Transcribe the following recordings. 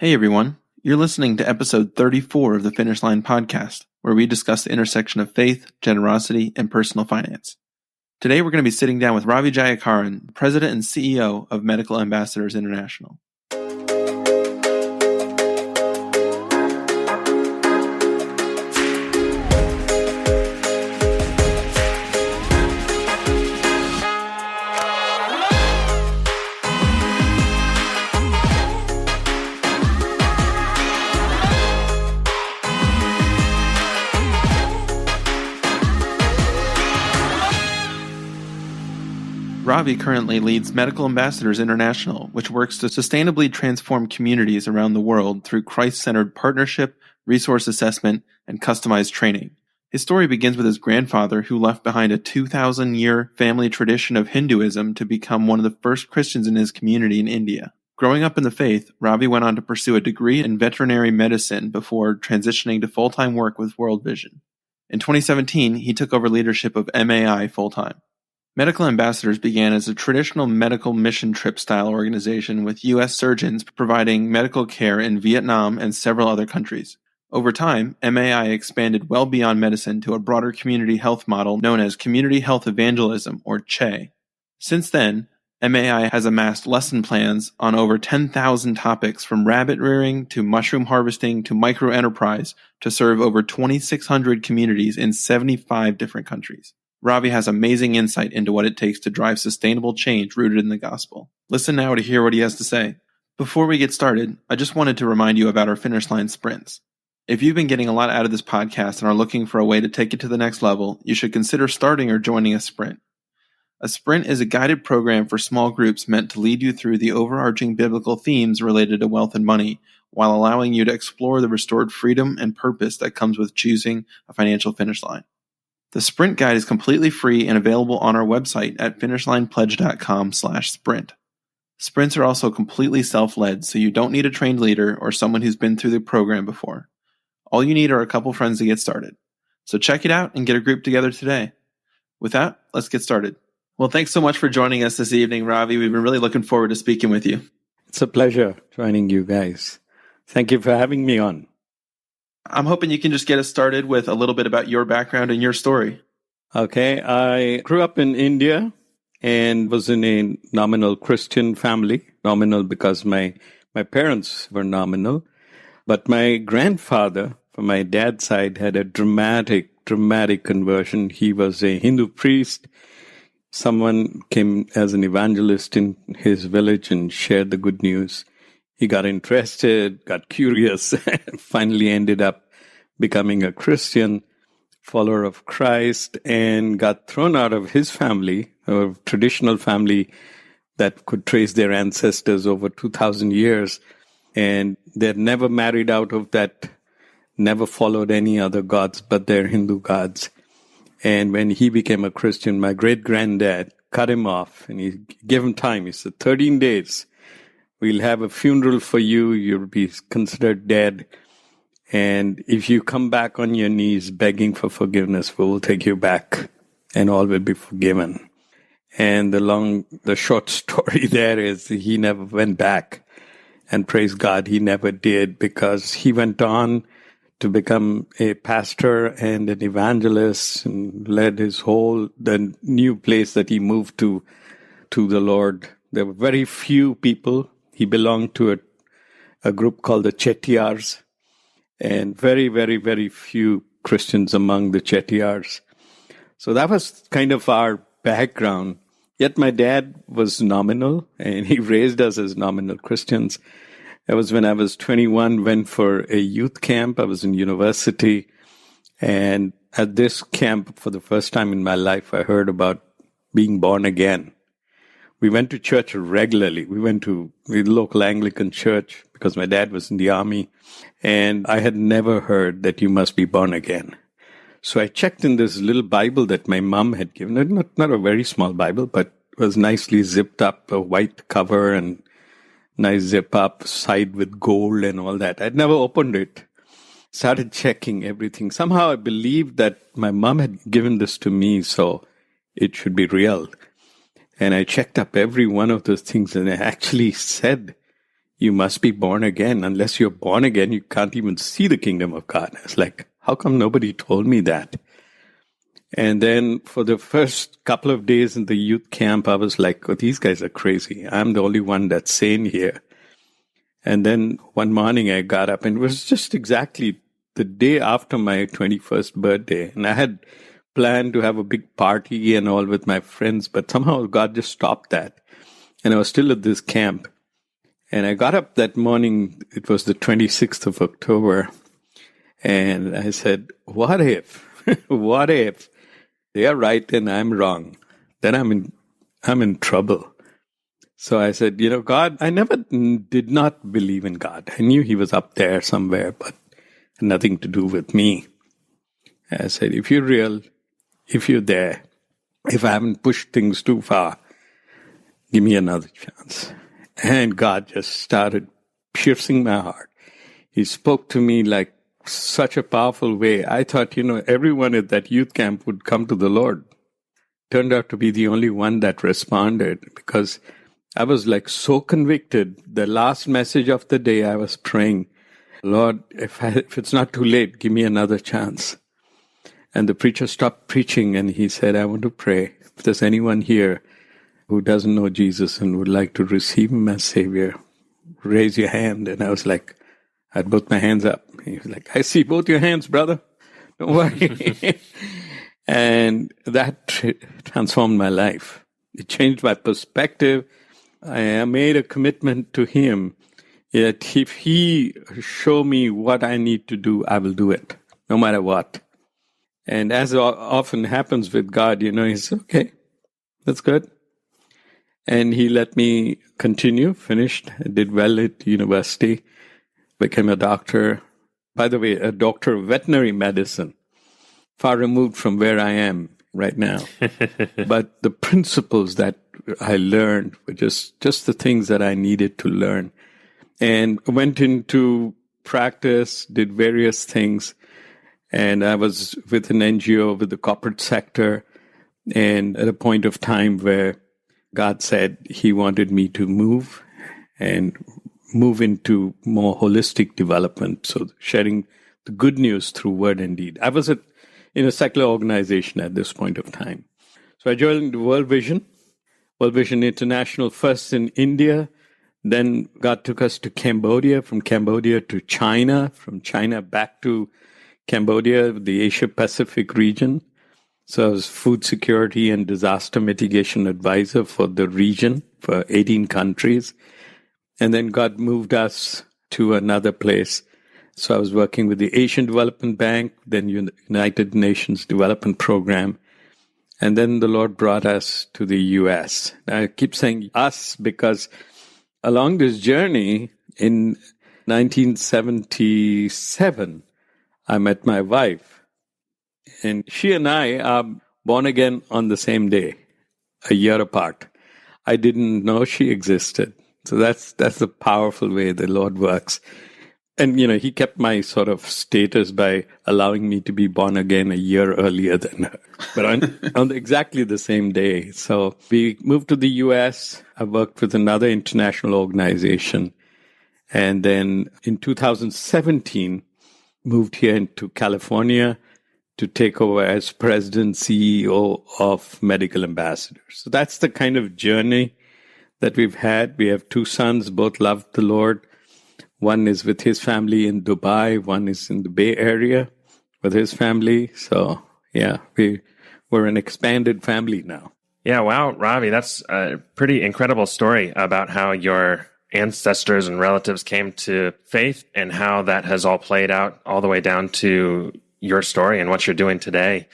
Hey everyone, you're listening to episode 34 of the Finish Line podcast, where we discuss the intersection of faith, generosity, and personal finance. Today we're going to be sitting down with Ravi Jayakaran, President and CEO of Medical Ambassadors International. Ravi currently leads Medical Ambassadors International, which works to sustainably transform communities around the world through Christ-centered partnership, resource assessment, and customized training. His story begins with his grandfather, who left behind a 2,000-year family tradition of Hinduism to become one of the first Christians in his community in India. Growing up in the faith, Ravi went on to pursue a degree in veterinary medicine before transitioning to full-time work with World Vision. In 2017, he took over leadership of MAI full-time. Medical Ambassadors began as a traditional medical mission trip style organization with U.S. surgeons providing medical care in Vietnam and several other countries. Over time, MAI expanded well beyond medicine to a broader community health model known as Community Health Evangelism, or CHE. Since then, MAI has amassed lesson plans on over 10,000 topics from rabbit rearing to mushroom harvesting to microenterprise to serve over 2,600 communities in 75 different countries. Ravi has amazing insight into what it takes to drive sustainable change rooted in the gospel. Listen now to hear what he has to say. Before we get started, I just wanted to remind you about our Finish Line sprints. If you've been getting a lot out of this podcast and are looking for a way to take it to the next level, you should consider starting or joining a sprint. A sprint is a guided program for small groups meant to lead you through the overarching biblical themes related to wealth and money, while allowing you to explore the restored freedom and purpose that comes with choosing a financial finish line. The Sprint Guide is completely free and available on our website at finishlinepledge.com/sprint. Sprints are also completely self-led, so you don't need a trained leader or someone who's been through the program before. All you need are a couple friends to get started. So check it out and get a group together today. With that, let's get started. Well, thanks so much for joining us this evening, Ravi. We've been really looking forward to speaking with you. It's a pleasure joining you guys. Thank you for having me on. I'm hoping you can just get us started with a little bit about your background and your story. Okay, I grew up in India and was in a nominal Christian family. Nominal because my parents were nominal. But my grandfather, from my dad's side, had a dramatic conversion. He was a Hindu priest. Someone came as an evangelist in his village and shared the good news. He got interested, got curious, finally ended up becoming a Christian, follower of Christ, and got thrown out of his family, a traditional family that could trace their ancestors over 2,000 years. And they'd never married out of that, never followed any other gods but their Hindu gods. And when he became a Christian, my great-granddad cut him off, and he gave him time. He said, 13 days. We'll have a funeral for you. You'll be considered dead. And if you come back on your knees begging for forgiveness, we will take you back and all will be forgiven. And the short story there is he never went back. And praise God, he never did, because he went on to become a pastor and an evangelist and led the new place that he moved to the Lord. There were very few people. He belonged to a group called the Chettiars, and very, very, very few Christians among the Chettiars. So that was kind of our background. Yet my dad was nominal, and he raised us as nominal Christians. That was when I was 21, went for a youth camp. I was in university, and at this camp, for the first time in my life, I heard about being born again. We went to church regularly. We went to the local Anglican church because my dad was in the army, and I had never heard that you must be born again. So I checked in this little Bible that my mom had given. Not a very small Bible, but it was nicely zipped up, a white cover and nice zip up, side with gold and all that. I'd never opened it. Started checking everything. Somehow I believed that my mom had given this to me, so it should be real. And I checked up every one of those things, and it actually said, you must be born again. Unless you're born again, you can't even see the kingdom of God. I was like, how come nobody told me that? And then for the first couple of days in the youth camp, I was like, oh, these guys are crazy. I'm the only one that's sane here. And then one morning I got up, and it was just exactly the day after my 21st birthday. And I had planned to have a big party and all with my friends, but somehow God just stopped that. And I was still at this camp. And I got up that morning, it was the 26th of October, and I said, what if, what if they are right and I'm wrong? Then I'm in trouble. So I said, God, I never did not believe in God. I knew he was up there somewhere, but nothing to do with me. I said, if you're real, if you're there, if I haven't pushed things too far, give me another chance. And God just started piercing my heart. He spoke to me like such a powerful way. I thought, everyone at that youth camp would come to the Lord. Turned out to be the only one that responded, because I was like so convicted. The last message of the day, I was praying, Lord, if it's not too late, give me another chance. And the preacher stopped preaching and he said, I want to pray. If there's anyone here who doesn't know Jesus and would like to receive him as Savior, raise your hand. And I was like, I had both my hands up. He was like, I see both your hands, brother. Don't worry. And that transformed my life. It changed my perspective. I made a commitment to him that if he show me what I need to do, I will do it, no matter what. And as often happens with God, he says, okay, that's good. And he let me continue, finished, did well at university, became a doctor. By the way, a doctor of veterinary medicine, far removed from where I am right now. But the principles that I learned were just the things that I needed to learn. And went into practice, did various things. And I was with an NGO, with the corporate sector. And at a point of time where God said he wanted me to move into more holistic development. So sharing the good news through word and deed. I was in a secular organization at this point of time. So I joined World Vision International, first in India. Then God took us to Cambodia, from Cambodia to China, from China back to Cambodia, the Asia Pacific region. So I was food security and disaster mitigation advisor for the region for 18 countries. And then God moved us to another place. So I was working with the Asian Development Bank, then United Nations Development Program. And then the Lord brought us to the U.S. I keep saying us because along this journey in 1977, I met my wife. And she and I are born again on the same day, a year apart. I didn't know she existed. So that's the powerful way the Lord works. And, he kept my sort of status by allowing me to be born again a year earlier than her, but on exactly the same day. So we moved to the U.S. I worked with another international organization. And then in 2017, moved here into California to take over as president, CEO of Medical Ambassadors. So that's the kind of journey that we've had. We have two sons, both love the Lord. One is with his family in Dubai. One is in the Bay Area with his family. So, yeah, we're an expanded family now. Yeah, wow, Ravi, that's a pretty incredible story about how your ancestors and relatives came to faith and how that has all played out all the way down to your story and what you're doing today.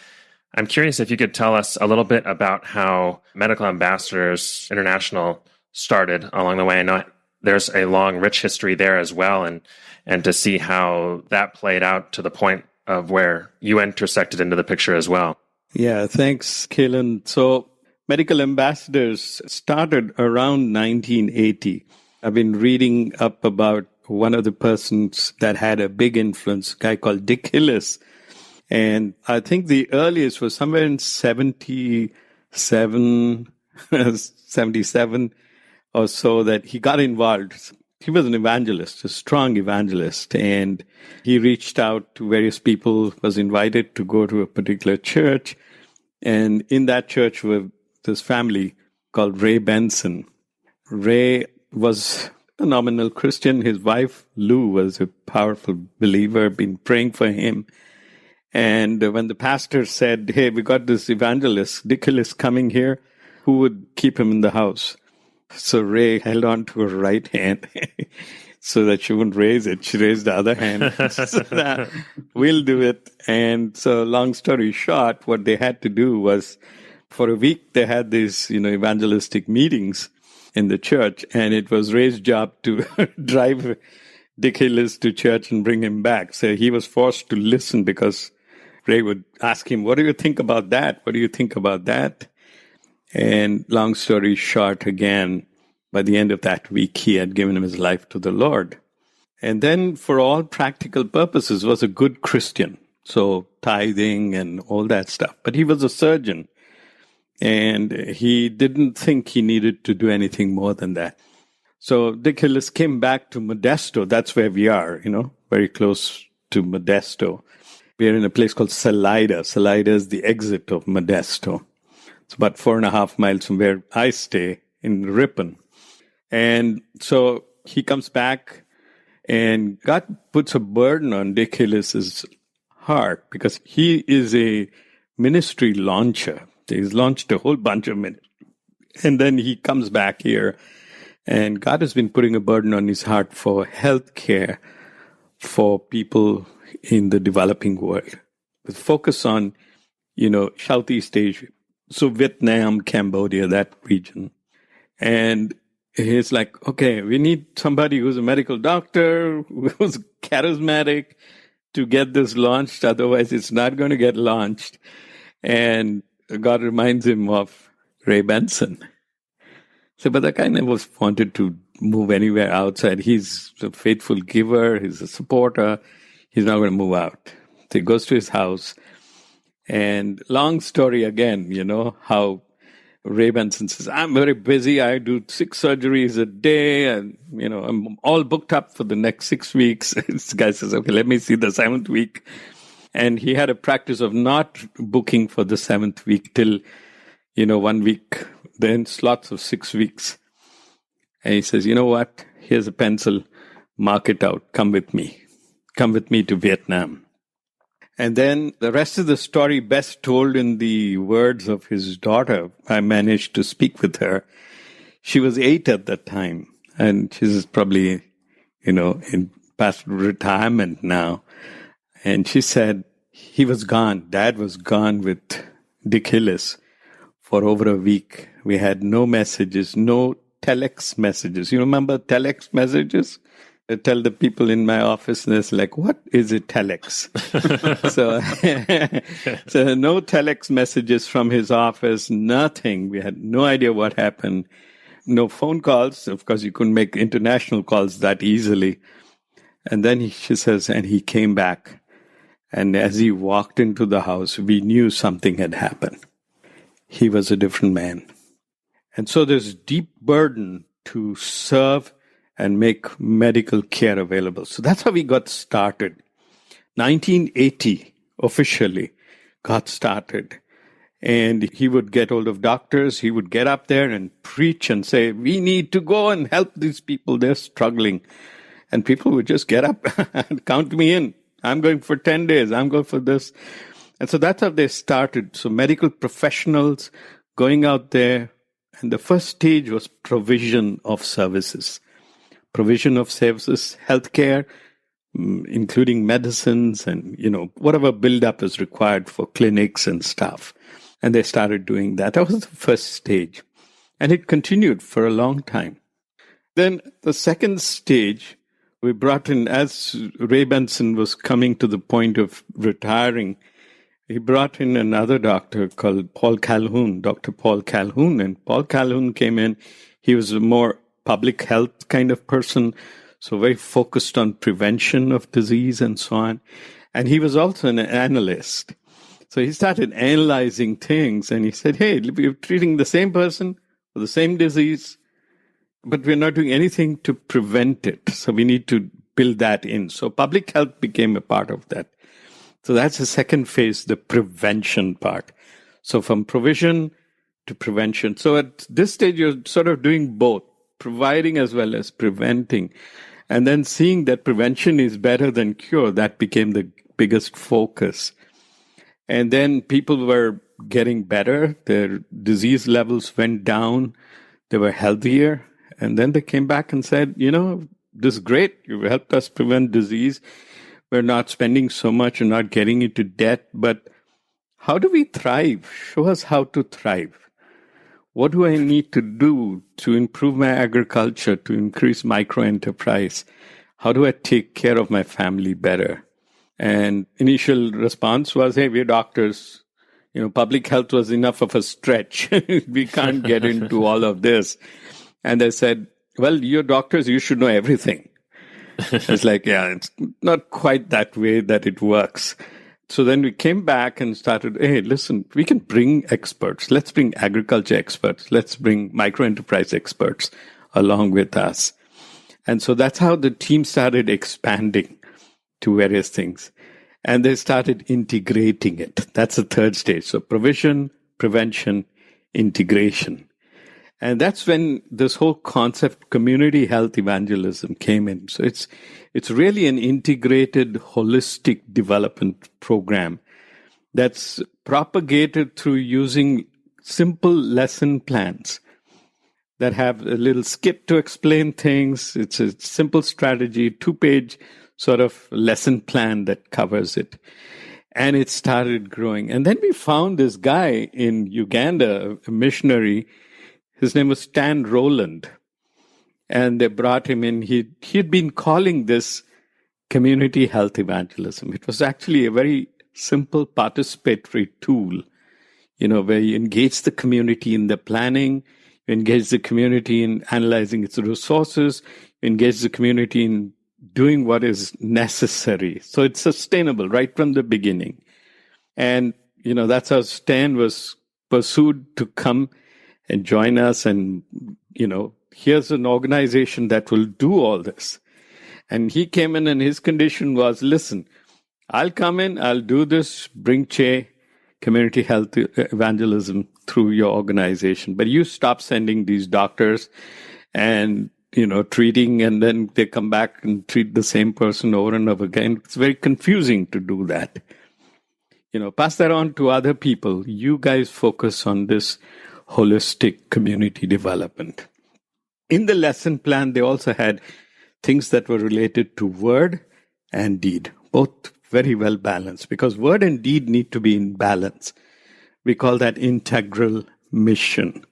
I'm curious if you could tell us a little bit about how Medical Ambassadors International started along the way. I know there's a long, rich history there as well, and to see how that played out to the point of where you intersected into the picture as well. Yeah, thanks, Calhoun. So Medical Ambassadors started around 1980. I've been reading up about one of the persons that had a big influence, a guy called Dick Hillis. And I think the earliest was somewhere in 77 or so that he got involved. he was an evangelist, a strong evangelist. And he reached out to various people, was invited to go to a particular church. And in that church was this family called Ray Benson. Ray was a nominal Christian. His wife, Lou, was a powerful believer, been praying for him. And when the pastor said, hey, we got this evangelist, Dickelis, coming here, who would keep him in the house? So Ray held on to her right hand so that she wouldn't raise it. She raised the other hand. So that we'll do it. And so long story short, what they had to do was for a week, they had these, evangelistic meetings in the church. And it was Ray's job to drive Dickelis to church and bring him back. So he was forced to listen because Ray would ask him, what do you think about that? What do you think about that? And long story short, again, by the end of that week, he had given his life to the Lord. And then for all practical purposes was a good Christian. So tithing and all that stuff. But he was a surgeon. And he didn't think he needed to do anything more than that. So Dickelis came back to Modesto. That's where we are, very close to Modesto. We are in a place called Salida. Salida is the exit of Modesto. It's about 4.5 miles from where I stay in Ripon. And so he comes back, and God puts a burden on Dickelis' heart because he is a ministry launcher. He's launched a whole bunch of ministry. And then he comes back here, and God has been putting a burden on his heart for health care for people in the developing world, with focus on, Southeast Asia. So Vietnam, Cambodia, that region. And he's like, okay, we need somebody who's a medical doctor, who's charismatic to get this launched. Otherwise, it's not going to get launched. And God reminds him of Ray Benson. So, but the guy never wanted to move anywhere outside. He's a faithful giver. He's a supporter. He's not going to move out. So he goes to his house. And long story again, how Ray Benson says, I'm very busy. I do 6 surgeries a day. And, I'm all booked up for the next 6 weeks. This guy says, okay, let me see the 7th week. And he had a practice of not booking for the 7th week till, 1 week, then slots of 6 weeks. And he says, you know what? Here's a pencil. Mark it out. Come with me. Come with me to Vietnam. And then the rest of the story best told in the words of his daughter. I managed to speak with her. She was 8 at that time. And she's probably, in past retirement now. And she said, he was gone. Dad was gone with Dickelis for over a week. We had no messages, no telex messages. You remember telex messages? I tell the people in my office, and it's like, what is a telex? So no telex messages from his office, nothing. We had no idea what happened. No phone calls. Of course, you couldn't make international calls that easily. And then she says, and he came back. And as he walked into the house, we knew something had happened. He was a different man. And so there's deep burden to serve and make medical care available. So that's how we got started. 1980, officially, got started. And he would get hold of doctors. He would get up there and preach and say, we need to go and help these people. They're struggling. And people would just get up and count me in. I'm going for 10 days. I'm going for this. And so that's how they started. So medical professionals going out there. And the first stage was provision of services. Provision of services, healthcare, including medicines and, whatever buildup is required for clinics and stuff. And they started doing that. That was the first stage. And it continued for a long time. Then the second stage, we brought in, as Ray Benson was coming to the point of retiring, he brought in another doctor called Dr. Paul Calhoun. And Paul Calhoun came in. He was a more public health kind of person, so very focused on prevention of disease and so on. And he was also an analyst. So he started analyzing things, and he said, hey, we're treating the same person for the same disease. but we're not doing anything to prevent it. So we need to build that in. So public health became a part of that. So that's the second phase, the prevention part. So from provision to prevention. So at this stage, you're sort of doing both, providing as well as preventing. And then seeing that prevention is better than cure, that became the biggest focus. And then people were getting better. Their disease levels went down. They were healthier. And then they came back and said, this is great. You've helped us prevent disease. We're not spending so much and not getting into debt. But how do we thrive? Show us how to thrive. What do I need to do to improve my agriculture, to increase micro enterprise? How do I take care of my family better? And initial response was, hey, we're doctors. Public health was enough of a stretch. We can't get into all of this. And they said, well, you're doctors, you should know everything. It's like, yeah, it's not quite that way that it works. So then we came back and started, hey, listen, we can bring experts. Let's bring agriculture experts. Let's bring micro enterprise experts along with us. And so that's how the team started expanding to various things. And they started integrating it. That's the third stage. So provision, prevention, integration. And that's when this whole concept, community health evangelism, came in. So it's really an integrated, holistic development program that's propagated through using simple lesson plans that have a little skit to explain things. It's a simple strategy, 2-page sort of lesson plan that covers it. And it started growing. And then we found this guy in Uganda, a missionary. His name was Stan Rowland. And they brought him in. He'd been calling this community health evangelism. It was actually a very simple participatory tool, where you engage the community in the planning, you engage the community in analyzing its resources, you engage the community in doing what is necessary. So it's sustainable right from the beginning. And, that's how Stan was pursued to come and join us. And, here's an organization that will do all this. And he came in and his condition was, listen, I'll come in, I'll do this, bring community health evangelism through your organization. But you stop sending these doctors and, treating, and then they come back and treat the same person over and over again. It's very confusing to do that. Pass that on to other people. You guys focus on this holistic community development. In the lesson plan, they also had things that were related to word and deed, both very well balanced, because word and deed need to be in balance. We call that integral mission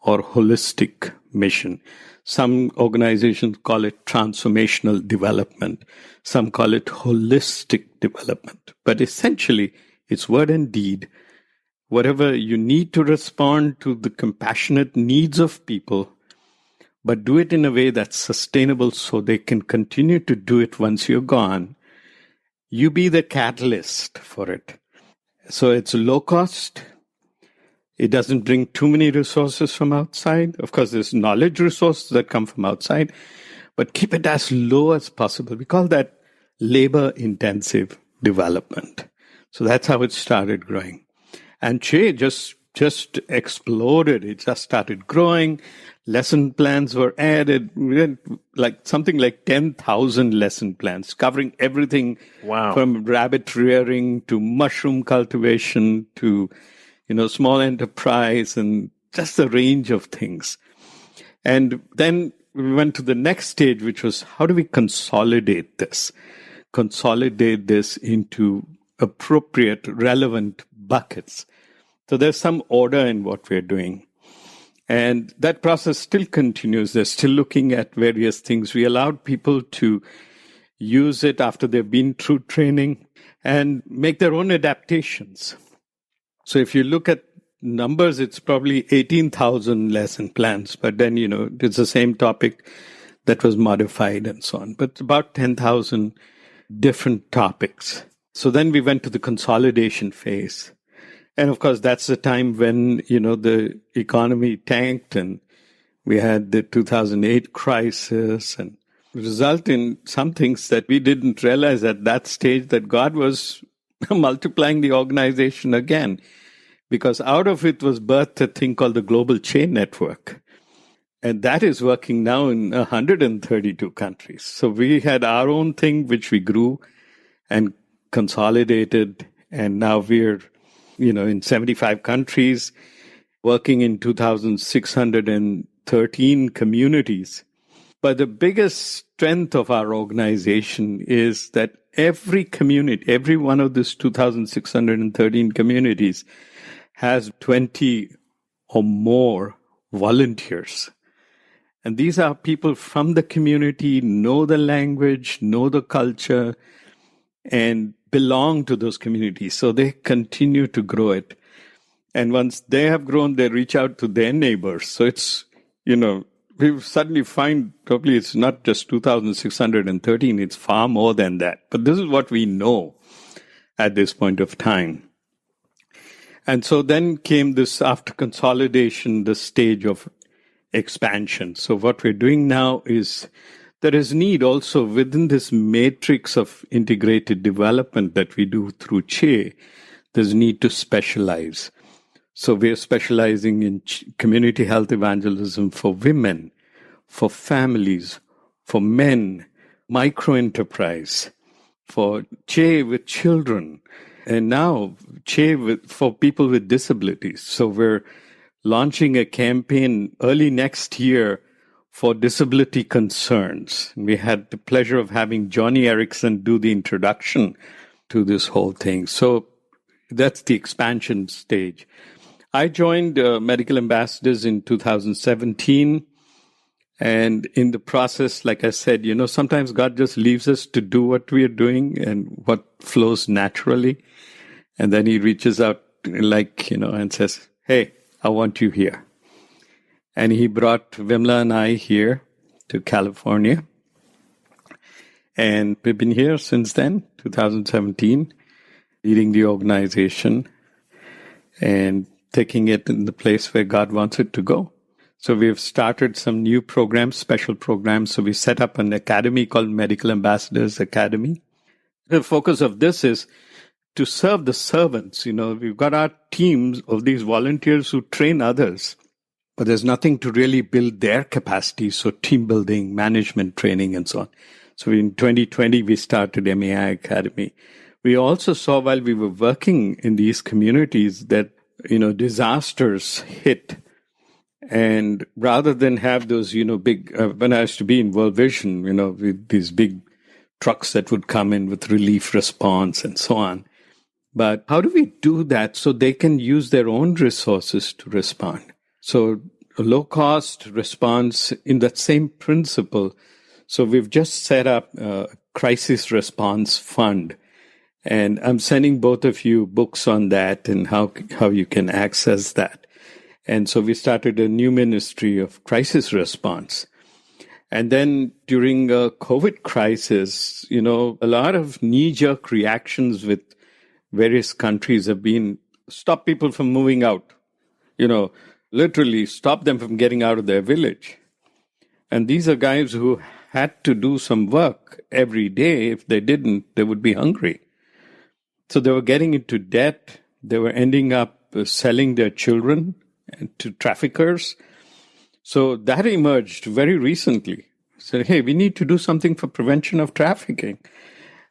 or holistic mission. Some organizations call it transformational development. Some call it holistic development. But essentially, it's word and deed. Whatever you need to respond to the compassionate needs of people, but do it in a way that's sustainable so they can continue to do it once you're gone. You be the catalyst for it. So it's low cost. It doesn't bring too many resources from outside. Of course, there's knowledge resources that come from outside, but keep it as low as possible. We call that labor-intensive development. So that's how it started growing. And Che just exploded. It just started growing. Lesson plans were added. We had something like 10,000 lesson plans covering everything. Wow. From rabbit rearing to mushroom cultivation to, small enterprise and just a range of things. And then we went to the next stage, which was how do we consolidate this? Consolidate this into appropriate, relevant buckets. So there's some order in what we're doing. And that process still continues. They're still looking at various things. We allowed people to use it after they've been through training and make their own adaptations. So if you look at numbers, it's probably 18,000 lesson plans, but then, it's the same topic that was modified and so on. But about 10,000 different topics. So then we went to the consolidation phase. And of course, that's the time when, the economy tanked and We had the 2008 crisis, and result in some things that we didn't realize at that stage, that God was multiplying the organization again, because out of it was birthed a thing called the Global Chain Network. And that is working now in 132 countries. So we had our own thing, which we grew and consolidated. And now we're, in 75 countries, working in 2,613 communities. But the biggest strength of our organization is that every community, every one of these 2,613 communities has 20 or more volunteers. And these are people from the community, know the language, know the culture, and belong to those communities. So they continue to grow it. And once they have grown, they reach out to their neighbors. So it's, we suddenly find probably it's not just 2,613, it's far more than that. But this is what we know at this point of time. And so then came this, after consolidation, the stage of expansion. So what we're doing now is there is need also within this matrix of integrated development that we do through CHE, there's need to specialize. So we're specializing in community health evangelism for women, for families, for men, micro-enterprise, for CHE with children, and now CHE for people with disabilities. So we're launching a campaign early next year for disability concerns. We had the pleasure of having Johnny Erickson do the introduction to this whole thing. So that's the expansion stage. I joined Medical Ambassadors in 2017. And in the process, like I said, sometimes God just leaves us to do what we are doing and what flows naturally. And then he reaches out and says, hey, I want you here. And he brought Vimla and I here to California. And we've been here since then, 2017, leading the organization and taking it in the place where God wants it to go. So we've started some new programs, special programs. So we set up an academy called Medical Ambassadors Academy. The focus of this is to serve the servants. We've got our teams of these volunteers who train others, but there's nothing to really build their capacity. So team building, management training, and so on. So in 2020, we started MAI Academy. We also saw while we were working in these communities that, disasters hit. And rather than have those, big, when I used to be in World Vision, with these big trucks that would come in with relief response and so on. But how do we do that so they can use their own resources to respond? So a low-cost response in that same principle. So we've just set up a crisis response fund. And I'm sending both of you books on that and how you can access that. And so we started a new ministry of crisis response. And then during a COVID crisis, a lot of knee-jerk reactions with various countries have been stop people from moving out, literally stop them from getting out of their village. And these are guys who had to do some work every day. If they didn't, they would be hungry. So they were getting into debt. They were ending up selling their children to traffickers. So that emerged very recently. Said, hey, we need to do something for prevention of trafficking.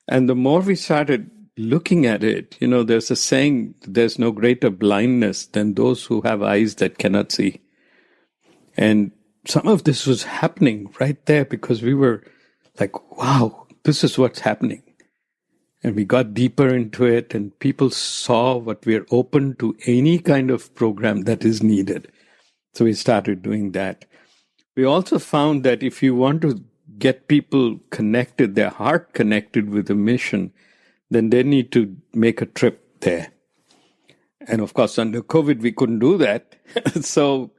And the more we started looking at it, there's a saying, there's no greater blindness than those who have eyes that cannot see. And some of this was happening right there because we were like, wow, this is what's happening. And we got deeper into it and people saw what we're open to any kind of program that is needed. So we started doing that. We also found that if you want to get people connected, their heart connected with a mission, then they need to make a trip there. And of course, under COVID, we couldn't do that. So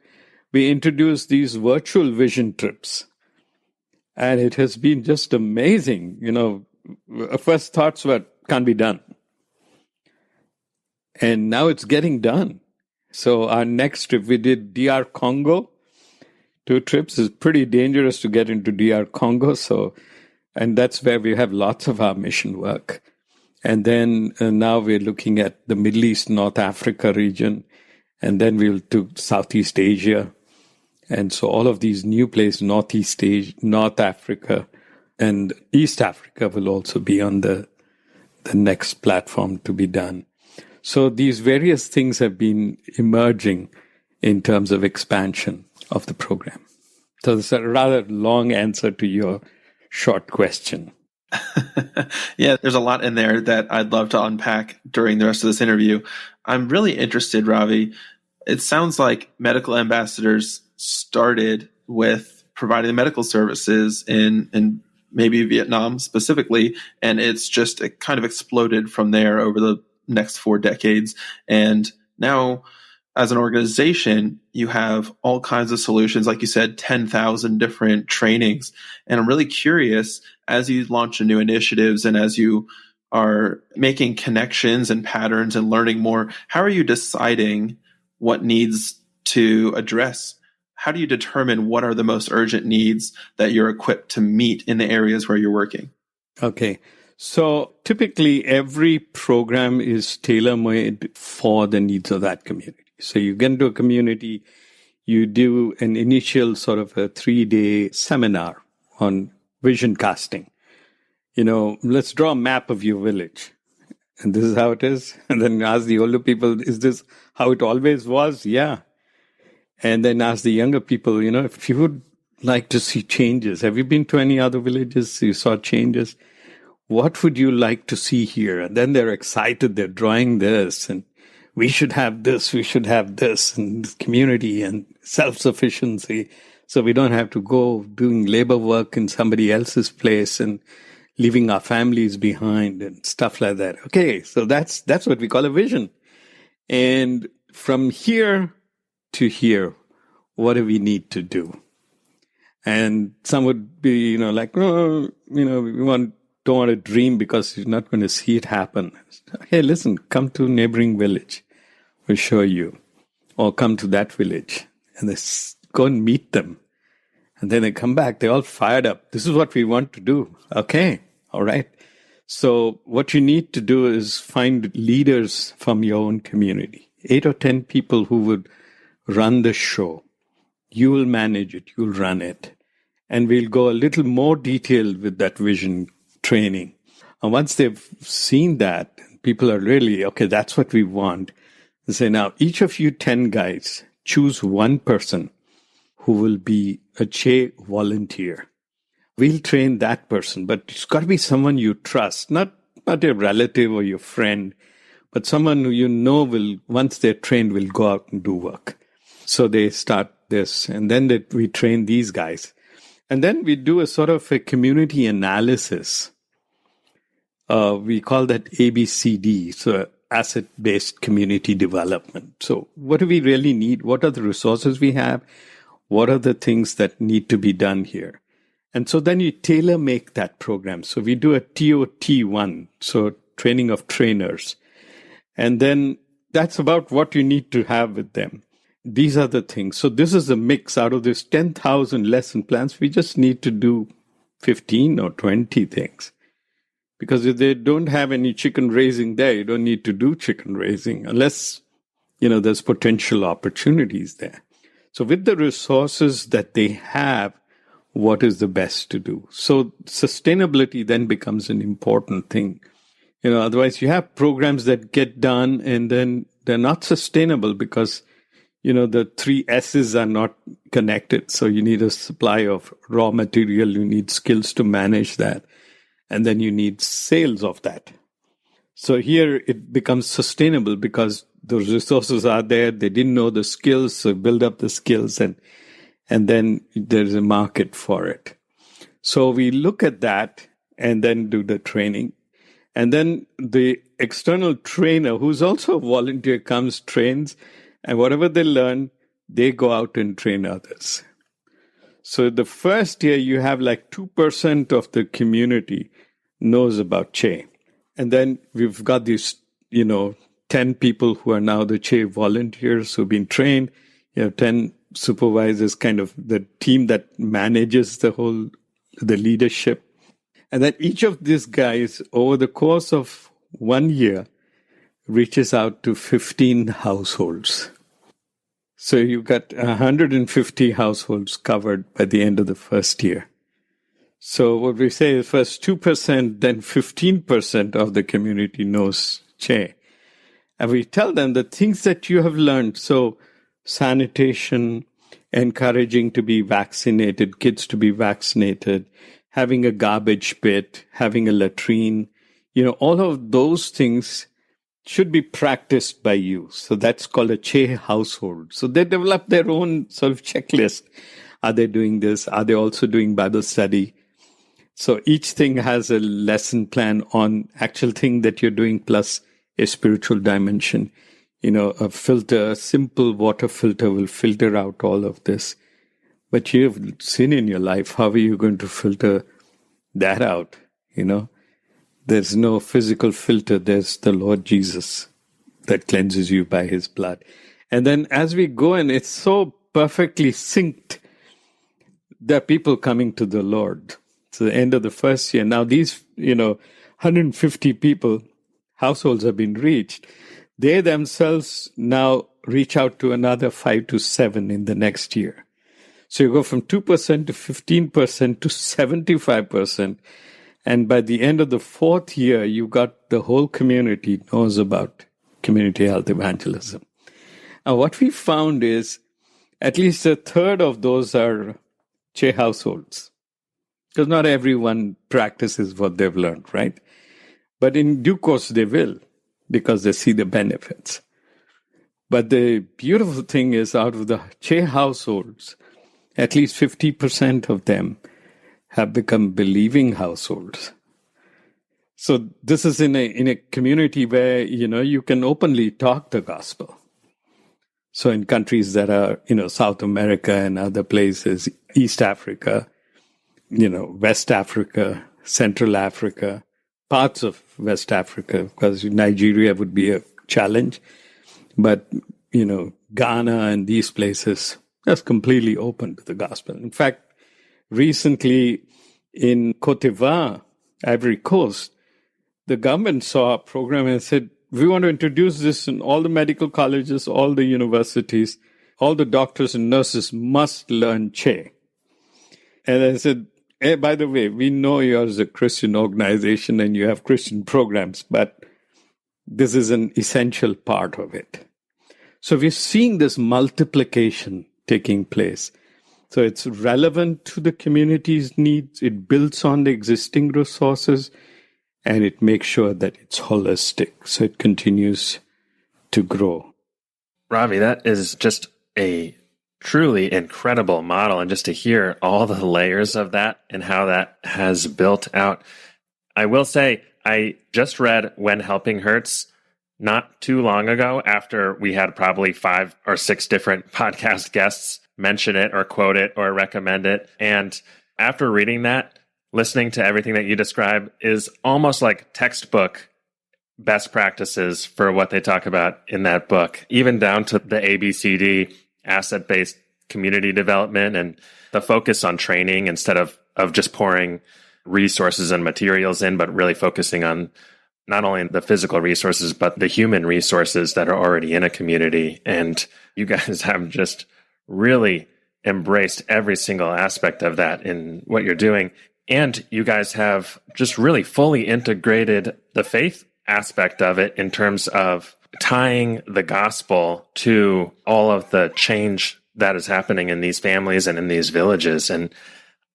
we introduced these virtual vision trips. And it has been just amazing. First thoughts were, can't be done. And now it's getting done. So our next trip, we did DR Congo, 2 trips. It's pretty dangerous to get into DR Congo. And that's where we have lots of our mission work. And then now we're looking at the Middle East, North Africa region. And then we'll to Southeast Asia. And so all of these new places, Northeast Asia, North Africa, and East Africa will also be on the next platform to be done. So these various things have been emerging in terms of expansion of the program. So it's a rather long answer to your short question. Yeah, there's a lot in there that I'd love to unpack during the rest of this interview. I'm really interested, Ravi. It sounds like medical ambassadors started with providing medical services in maybe Vietnam specifically, and it kind of exploded from there over the next 4 decades. And now, as an organization, you have all kinds of solutions, like you said, 10,000 different trainings. And I'm really curious, as you launch new initiatives and as you are making connections and patterns and learning more, how are you deciding what needs to address? How do you determine what are the most urgent needs that you're equipped to meet in the areas where you're working? Okay. So typically every program is tailor-made for the needs of that community. So you get into a community, you do an initial sort of a 3-day seminar on vision casting. Let's draw a map of your village. And this is how it is. And then ask the older people, is this how it always was? Yeah. And then ask the younger people, if you would like to see changes, have you been to any other villages? You saw changes. What would you like to see here? And then they're excited. They're drawing this and we should have this, and community and self-sufficiency. So we don't have to go doing labor work in somebody else's place and leaving our families behind and stuff like that. Okay, so that's what we call a vision. And from here to here, what do we need to do? And some would be, we don't want to dream because you're not going to see it happen. Hey, listen, come to a neighboring village. We'll show you. Or come to that village. And they go and meet them. And then they come back. They're all fired up. This is what we want to do. Okay. All right. So what you need to do is find leaders from your own community. 8 or 10 people who would run the show. You will manage it. You'll run it. And we'll go a little more detailed with that vision training. And once they've seen that, people are really, okay, that's what we want. They say, now, each of you 10 guys, choose one person who will be a Che volunteer. We'll train that person, but it's got to be someone you trust, not your relative or your friend, but someone who will, once they're trained, will go out and do work. So they start this, and then we train these guys. And then we do a sort of a community analysis. We call that ABCD, so asset-based community development. So what do we really need? What are the resources we have? What are the things that need to be done here? And so then you tailor-make that program. So we do a TOT1, so training of trainers. And then that's about what you need to have with them. These are the things. So this is a mix. Out of this 10,000 lesson plans, we just need to do 15 or 20 things. Because if they don't have any chicken raising there, you don't need to do chicken raising unless, there's potential opportunities there. So with the resources that they have, what is the best to do? So sustainability then becomes an important thing. Otherwise you have programs that get done and then they're not sustainable because, the 3 S's are not connected. So you need a supply of raw material. You need skills to manage that. And then you need sales of that. So here it becomes sustainable because those resources are there. They didn't know the skills, so build up the skills and then there's a market for it. So we look at that and then do the training. And then the external trainer, who's also a volunteer, comes, trains, and whatever they learn, they go out and train others. So the first year you have like 2% of the community knows about Che. And then we've got these, 10 people who are now the Che volunteers who've been trained. You have 10 supervisors, kind of the team that manages the leadership. And that each of these guys, over the course of 1 year, reaches out to 15 households. So you've got 150 households covered by the end of the first year. So what we say is first 2%, then 15% of the community knows Che. And we tell them the things that you have learned. So sanitation, encouraging to be vaccinated, kids to be vaccinated, having a garbage pit, having a latrine, all of those things should be practiced by you. So that's called a Che household. So they develop their own sort of checklist. Are they doing this? Are they also doing Bible study? So each thing has a lesson plan on actual thing that you're doing plus a spiritual dimension. A filter, a simple water filter will filter out all of this. But you have sin in your life. How are you going to filter that out? There's no physical filter. There's the Lord Jesus that cleanses you by his blood. And then as we go in, it's so perfectly synced. There are people coming to the Lord. It's the end of the first year. Now these, 150 people, households have been reached. They themselves now reach out to another 5 to 7 in the next year. So you go from 2% to 15% to 75%. And by the end of the 4th year, you got the whole community knows about community health evangelism. And what we found is at least a third of those are Che households. Because not everyone practices what they've learned, right? But in due course, they will, because they see the benefits. But the beautiful thing is out of the Che households, at least 50% of them have become believing households. So this is in a community where, you can openly talk the gospel. So in countries that are, South America and other places, East Africa, West Africa, Central Africa, parts of West Africa, because Nigeria would be a challenge. But, Ghana and these places, that's completely open to the gospel. In fact, recently in Cote d'Ivoire, Ivory Coast, the government saw a program and said, we want to introduce this in all the medical colleges, all the universities, all the doctors and nurses must learn Che. And I said, hey, by the way, we know yours is a Christian organization and you have Christian programs, but this is an essential part of it. So we're seeing this multiplication taking place. So it's relevant to the community's needs. It builds on the existing resources and it makes sure that it's holistic. So it continues to grow. Ravi, that is just a truly incredible model. And just to hear all the layers of that and how that has built out. I will say, I just read When Helping Hurts not too long ago after we had probably 5 or 6 different podcast guests mention it or quote it or recommend it. And after reading that, listening to everything that you describe is almost like textbook best practices for what they talk about in that book, even down to the ABCD, asset-based community development, and the focus on training instead of just pouring resources and materials in, but really focusing on not only the physical resources, but the human resources that are already in a community. And you guys have just really embraced every single aspect of that in what you're doing. And you guys have just really fully integrated the faith aspect of it in terms of tying the gospel to all of the change that is happening in these families and in these villages. And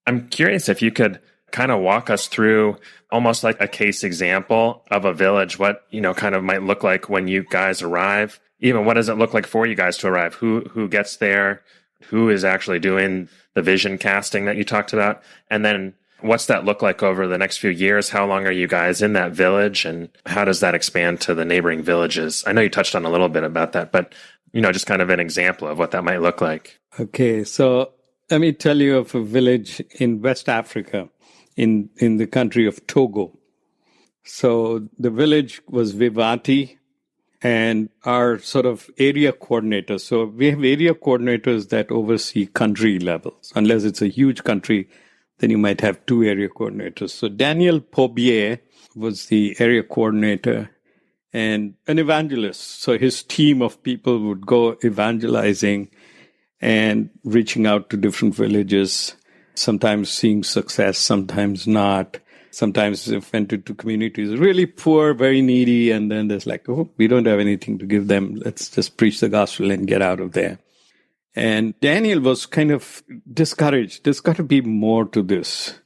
I'm curious if you could kind of walk us through almost like a case example of a village, what, kind of might look like when you guys arrive. Even what does it look like for you guys to arrive? Who gets there? Who is actually doing the vision casting that you talked about? And then what's that look like over the next few years? How long are you guys in that village? And how does that expand to the neighboring villages? I know you touched on a little bit about that, but, just kind of an example of what that might look like. Okay, so let me tell you of a village in West Africa, in the country of Togo. So the village was Vivati, and our sort of area coordinators. So we have area coordinators that oversee country levels. Unless it's a huge country, then you might have 2 area coordinators. So Daniel Pobier was the area coordinator and an evangelist. So his team of people would go evangelizing and reaching out to different villages, sometimes seeing success, sometimes not. Sometimes they went to communities really poor, very needy, and then there's like, oh, we don't have anything to give them. Let's just preach the gospel and get out of there. And Daniel was kind of discouraged. There's got to be more to this.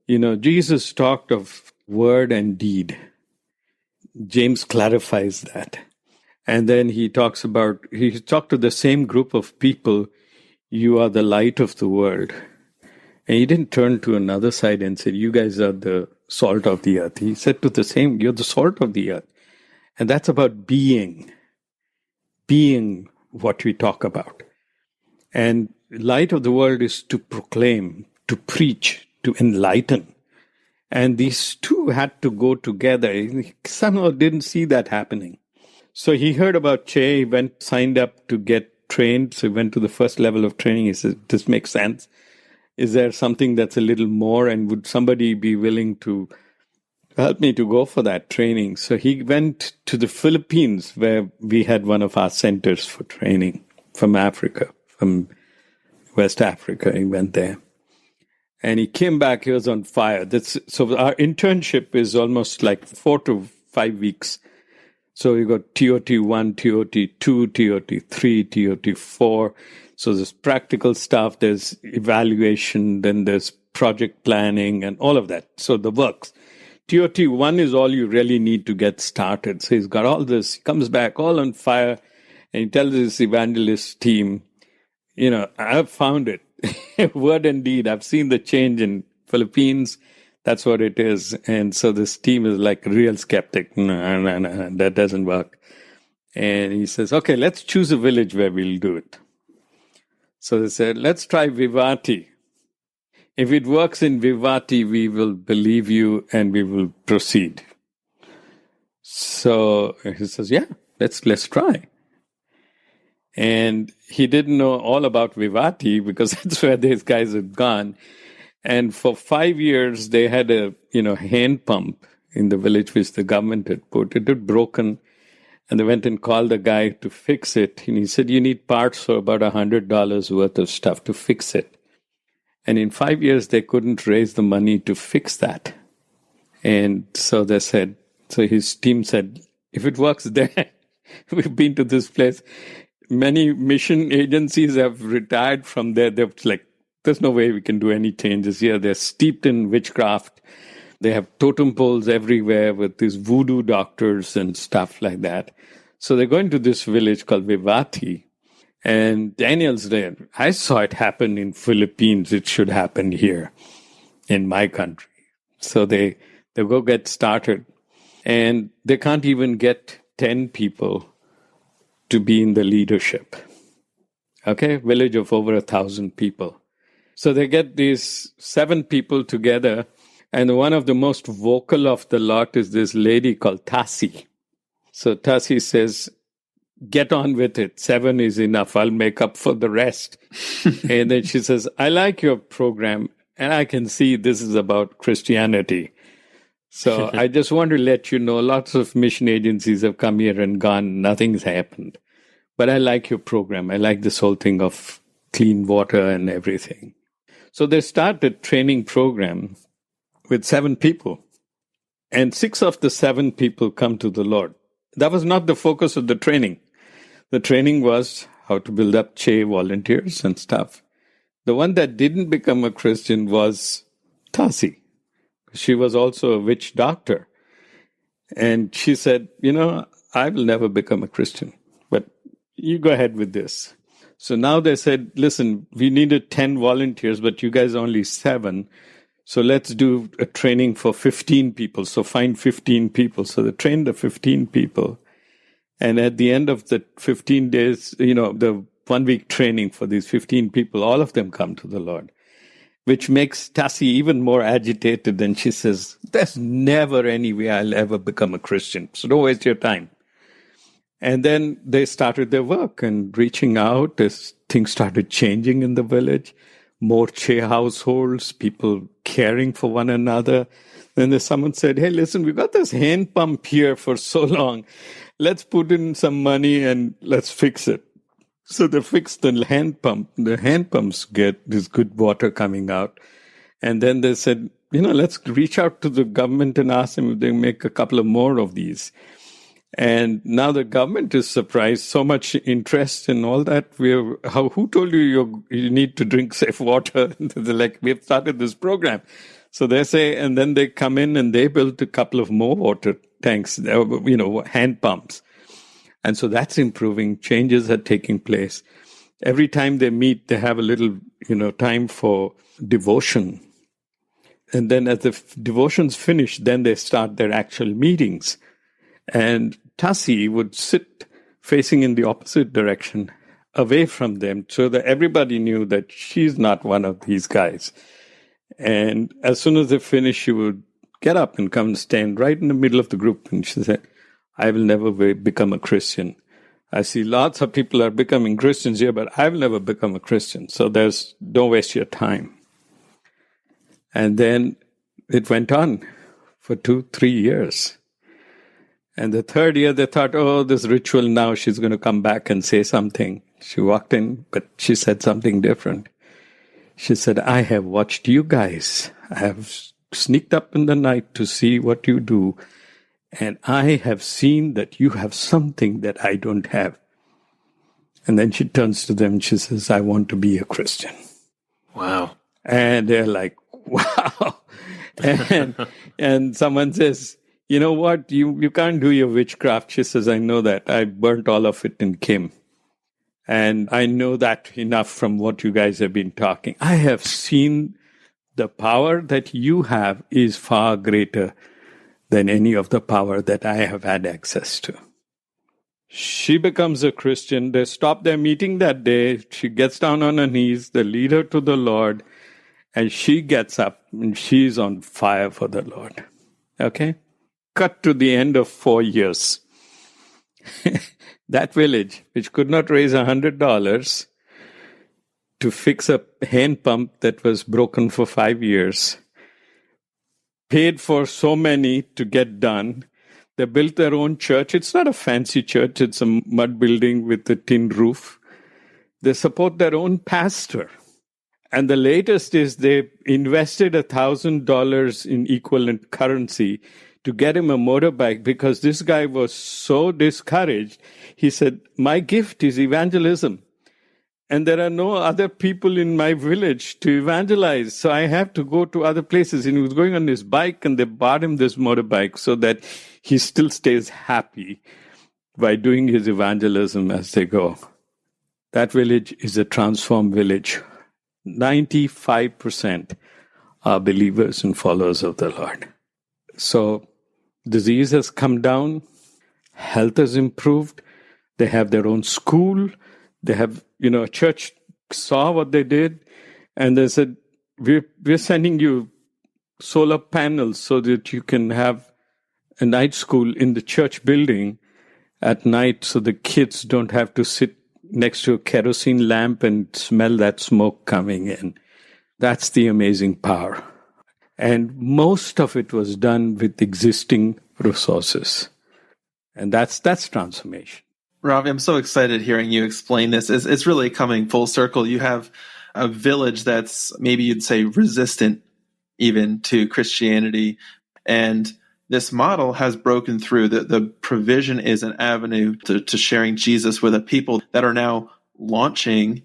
You know, Jesus talked of word and deed. James clarifies that. And then he talked to the same group of people, you are the light of the world. And he didn't turn to another side and say, you guys are the salt of the earth. He said to the same, you're the salt of the earth. And that's about being what we talk about. And light of the world is to proclaim, to preach, to enlighten. And these two had to go together. He somehow didn't see that happening. So he heard about Che, he signed up to get trained. So he went to the first level of training. He said, this makes sense. Is there something that's a little more? And would somebody be willing to help me to go for that training? So he went to the Philippines, where we had one of our centers for training, from Africa, from West Africa. He went there. And he came back, he was on fire. So our internship is almost like 4 to 5 weeks. So you got TOT1, TOT2, TOT3, TOT4. So there's practical stuff, there's evaluation, then there's project planning and all of that. So the works. TOT1 is all you really need to get started. So he's got all this, he comes back all on fire, and he tells his evangelist team, you know, I've found it. Word and deed. I've seen the change in Philippines. That's what it is. And so this team is like real skeptic. No, that doesn't work. And he says, okay, let's choose a village where we'll do it. So they said, let's try Vivati. If it works in Vivati, we will believe you and we will proceed. So he says, yeah, let's try. And he didn't know all about Vivati because that's where these guys had gone. And for 5 years, they had a, hand pump in the village which the government had put. It had broken. And they went and called the guy to fix it. And he said, you need parts for about $100 worth of stuff to fix it. And in 5 years, they couldn't raise the money to fix that. And so they said, so his team said, if it works there, we've been to this place. Many mission agencies have retired from there. They're like, there's no way we can do any changes here. They're steeped in witchcraft. They have totem poles everywhere with these voodoo doctors and stuff like that. So they're going to this village called Vivati. And Daniel's there. I saw it happen in Philippines. It should happen here in my country. So they go get started. And they can't even get 10 people to be in the leadership. Okay? Village of over 1,000 people. So they get these 7 people together. And one of the most vocal of the lot is this lady called Tassi. So Tassi says, get on with it. 7 is enough. I'll make up for the rest. And then she says, I like your program. And I can see this is about Christianity. So I just want to let you know, lots of mission agencies have come here and gone. Nothing's happened. But I like your program. I like this whole thing of clean water and everything. So they start a training program with 7 people. And 6 of the 7 people come to the Lord. That was not the focus of the training. The training was how to build up Che volunteers and stuff. The one that didn't become a Christian was Tassi. She was also a witch doctor. And she said, I will never become a Christian, but you go ahead with this. So now they said, listen, we needed 10 volunteers, but you guys only 7. So let's do a training for 15 people. So find 15 people. So they trained the 15 people. And at the end of the 15 days, the 1 week training for these 15 people, all of them come to the Lord, which makes Tassi even more agitated. And she says, there's never any way I'll ever become a Christian. So don't waste your time. And then they started their work and reaching out as things started changing in the village. More Che households, people caring for one another. Then someone said, hey, listen, we've got this hand pump here for so long. Let's put in some money and let's fix it. So they fixed the hand pump. The hand pumps get this good water coming out. And then they said, let's reach out to the government and ask them if they make a couple of more of these. And now the government is surprised, so much interest in all that. Who told you you need to drink safe water? They're like, we've started this program. So they say, and then they come in and they built a couple of more water tanks, hand pumps. And so that's improving. Changes are taking place. Every time they meet, they have a little, time for devotion. And then as the devotions finish, then they start their actual meetings. And Tassie would sit facing in the opposite direction, away from them, so that everybody knew that she's not one of these guys. And as soon as they finished, she would get up and come and stand right in the middle of the group. And she said, I will never become a Christian. I see lots of people are becoming Christians here, but I will never become a Christian. So don't waste your time. And then it went on for 2-3 years. And the third year, they thought, this ritual now, she's going to come back and say something. She walked in, but she said something different. She said, I have watched you guys. I have sneaked up in the night to see what you do. And I have seen that you have something that I don't have. And then she turns to them and she says, I want to be a Christian. Wow. And they're like, wow. And someone says, you know what? You can't do your witchcraft. She says, I know that. I burnt all of it in Kim. And I know that enough from what you guys have been talking. I have seen the power that you have is far greater than any of the power that I have had access to. She becomes a Christian. They stop their meeting that day. She gets down on her knees, they lead her to the Lord, and she gets up and she's on fire for the Lord. Okay? Cut to the end of 4 years. That village, which could not raise $100 to fix a hand pump that was broken for 5 years, paid for so many to get done. They built their own church. It's not a fancy church. It's a mud building with a tin roof. They support their own pastor. And the latest is they invested $1,000 in equivalent currency to get him a motorbike because this guy was so discouraged. He said, my gift is evangelism. And there are no other people in my village to evangelize. So I have to go to other places. And he was going on his bike and they bought him this motorbike so that he still stays happy by doing his evangelism as they go. That village is a transformed village. 95% are believers and followers of the Lord. So disease has come down. Health has improved. They have their own school. They have, a church saw what they did and they said, we're sending you solar panels so that you can have a night school in the church building at night so the kids don't have to sit next to a kerosene lamp and smell that smoke coming in. That's the amazing power. And most of it was done with existing resources. And that's transformation. Ravi, I'm so excited hearing you explain this. It's really coming full circle. You have a village that's maybe you'd say resistant even to Christianity. And this model has broken through. The provision is an avenue to sharing Jesus with a people that are now launching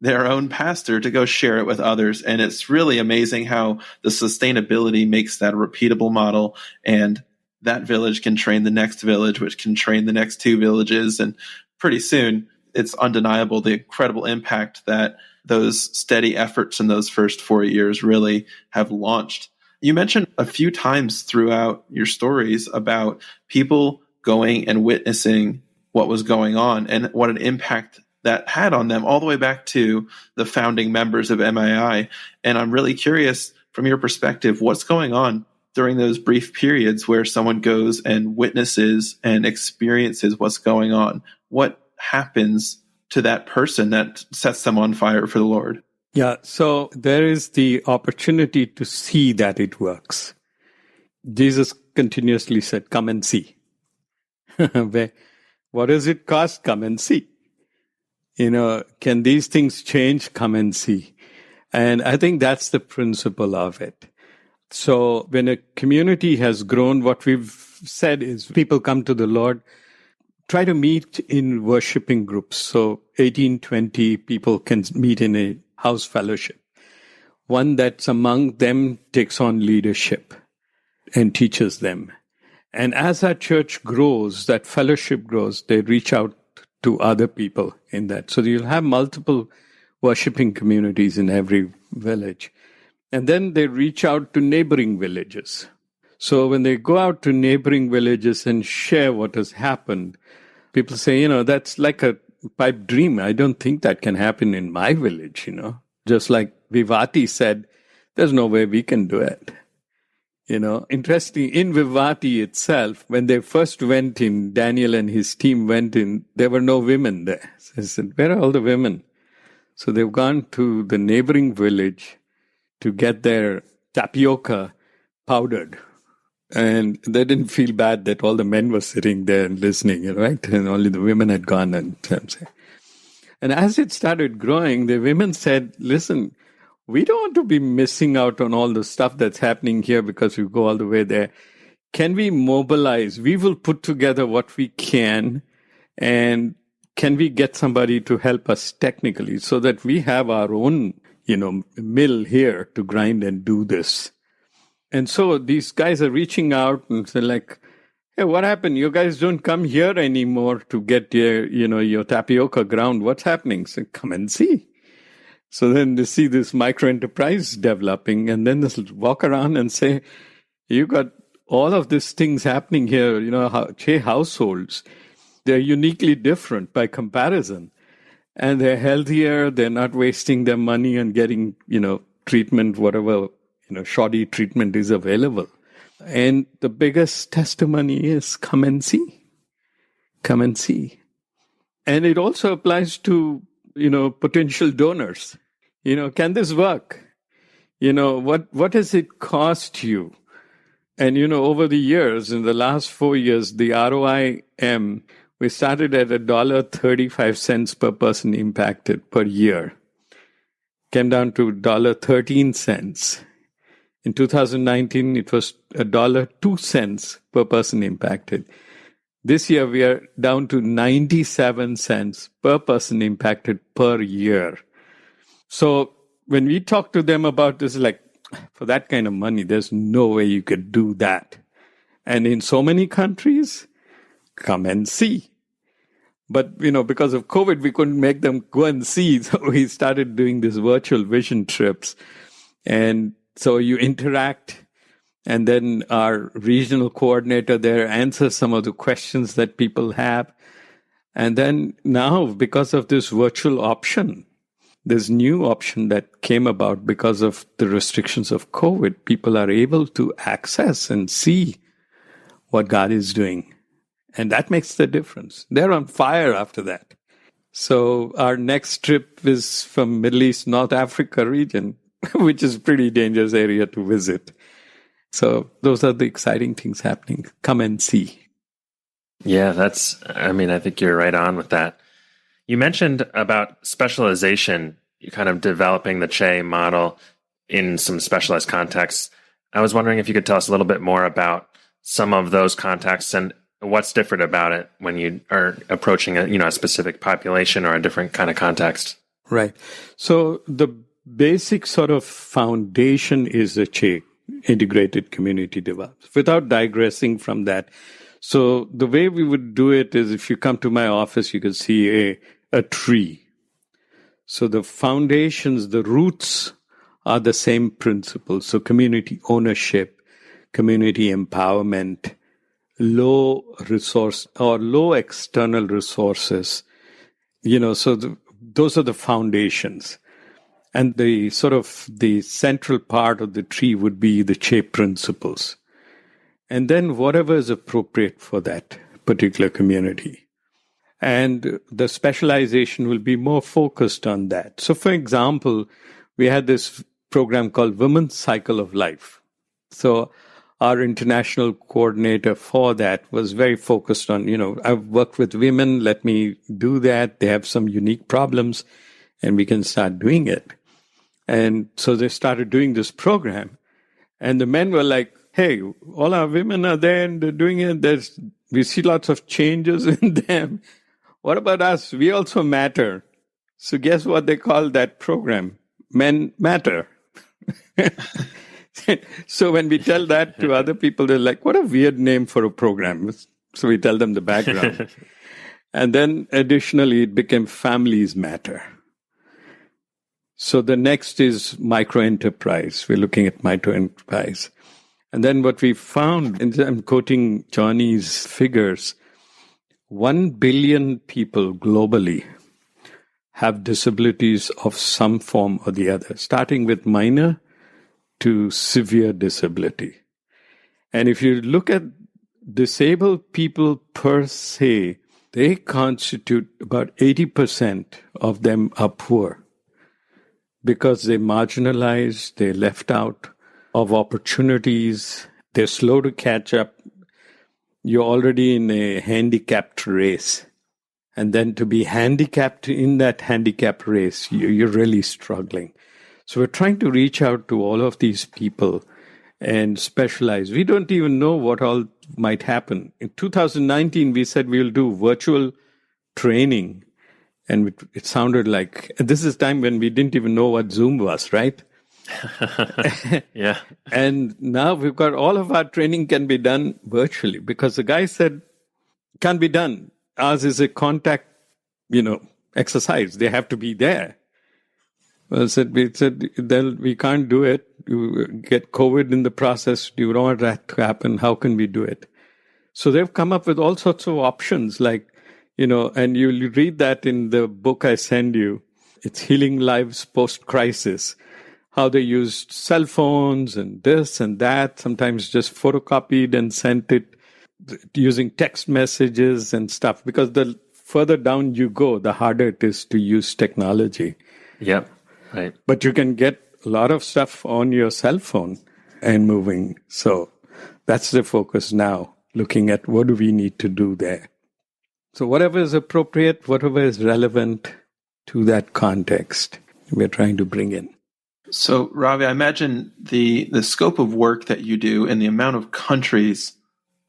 their own pastor to go share it with others. And it's really amazing how the sustainability makes that a repeatable model, and that village can train the next village, which can train the next 2 villages. And pretty soon, it's undeniable the incredible impact that those steady efforts in those first 4 years really have launched. You mentioned a few times throughout your stories about people going and witnessing what was going on and what an impact that had on them, all the way back to the founding members of MII. And I'm really curious, from your perspective, what's going on during those brief periods where someone goes and witnesses and experiences what's going on, what happens to that person that sets them on fire for the Lord? Yeah, so there is the opportunity to see that it works. Jesus continuously said, come and see. What does it cost? Come and see. Can these things change? Come and see. And I think that's the principle of it. So when a community has grown, what we've said is people come to the Lord, try to meet in worshiping groups. So 18, 20 people can meet in a house fellowship. One that's among them takes on leadership and teaches them. And as that church grows, that fellowship grows, they reach out to other people in that. So you'll have multiple worshiping communities in every village. And then they reach out to neighboring villages. So when they go out to neighboring villages and share what has happened, people say, that's like a pipe dream. I don't think that can happen in my village, Just like Vivati said, there's no way we can do it. Interesting, in Vivati itself, when they first went in, Daniel and his team went in, there were no women there. So I said, where are all the women? So they've gone to the neighboring village to get their tapioca powdered. And they didn't feel bad that all the men were sitting there and listening, right? And only the women had gone. And as it started growing, the women said, listen, we don't want to be missing out on all the stuff that's happening here because we go all the way there. Can we mobilize? We will put together what we can. And can we get somebody to help us technically so that we have our own, mill here to grind and do this? And so these guys are reaching out and say like, hey, what happened? You guys don't come here anymore to get your tapioca ground. What's happening? So come and see. So then they see this micro enterprise developing, and then they'll walk around and say, you got all of these things happening here, households. They're uniquely different by comparison. And they're healthier. They're not wasting their money on getting, treatment, whatever, shoddy treatment is available. And the biggest testimony is come and see. Come and see. And it also applies to, potential donors. Can this work? What does it cost you? And, over the years, in the last 4 years, the ROIM, we started at $1.35 per person impacted per year. Came down to $1.13. In 2019, it was $1.02 per person impacted. This year, we are down to 97 cents per person impacted per year. So when we talk to them about this, like, for that kind of money, there's no way you could do that. And in so many countries, come and see. But, because of COVID, we couldn't make them go and see. So we started doing these virtual vision trips. And so you interact. And then our regional coordinator there answers some of the questions that people have. And then now, because of this virtual option, this new option that came about because of the restrictions of COVID, people are able to access and see what God is doing. And that makes the difference. They're on fire after that. So our next trip is from Middle East, North Africa region, which is a pretty dangerous area to visit. So those are the exciting things happening. Come and see. Yeah, I think you're right on with that. You mentioned about specialization, you kind of developing the Che model in some specialized contexts. I was wondering if you could tell us a little bit more about some of those contexts and what's different about it when you are approaching a specific population or a different kind of context. Right. So the basic sort of foundation is the Che, integrated community development, without digressing from that. So the way we would do it is if you come to my office, you can see a tree. So the foundations, the roots are the same principles. So community ownership, community empowerment, low resource or low external resources, those are the foundations. And the sort of the central part of the tree would be the Che principles. and then whatever is appropriate for that particular community. And the specialization will be more focused on that. So, for example, we had this program called Women's Cycle of Life. So our international coordinator for that was very focused on, I've worked with women, let me do that. They have some unique problems and we can start doing it. And so they started doing this program. And the men were like, hey, all our women are there and they're doing it. We see lots of changes in them. What about us? We also matter. So guess what they call that program? Men Matter. So when we tell that to other people, they're like, what a weird name for a program. So we tell them the background. And then additionally, it became Families Matter. So the next is microenterprise. We're looking at microenterprise. And then what we found, and I'm quoting Johnny's figures, 1 billion people globally have disabilities of some form or the other, starting with minor to severe disability. And if you look at disabled people per se, they constitute about 80% of them are poor because they're marginalized, they're left out of opportunities, they're slow to catch up. You're already in a handicapped race. And then to be handicapped in that handicapped race, you're really struggling. So we're trying to reach out to all of these people and specialize. We don't even know what all might happen. In 2019, we said we'll do virtual training. And it sounded like, this is time when we didn't even know what Zoom was, right? Yeah. And now we've got all of our training can be done virtually because the guy said, can't be done. Ours is a contact, exercise. They have to be there. Well, we said, then we can't do it. You get COVID in the process. You don't want that to happen. How can we do it? So they've come up with all sorts of options like, and you'll read that in the book I send you. It's Healing Lives Post-Crisis. How they used cell phones and this and that, sometimes just photocopied and sent it using text messages and stuff. Because the further down you go, the harder it is to use technology. Yep, right. But you can get a lot of stuff on your cell phone and moving. So that's the focus now, looking at what do we need to do there. So whatever is appropriate, whatever is relevant to that context, we're trying to bring in. So, Ravi, I imagine the scope of work that you do and the amount of countries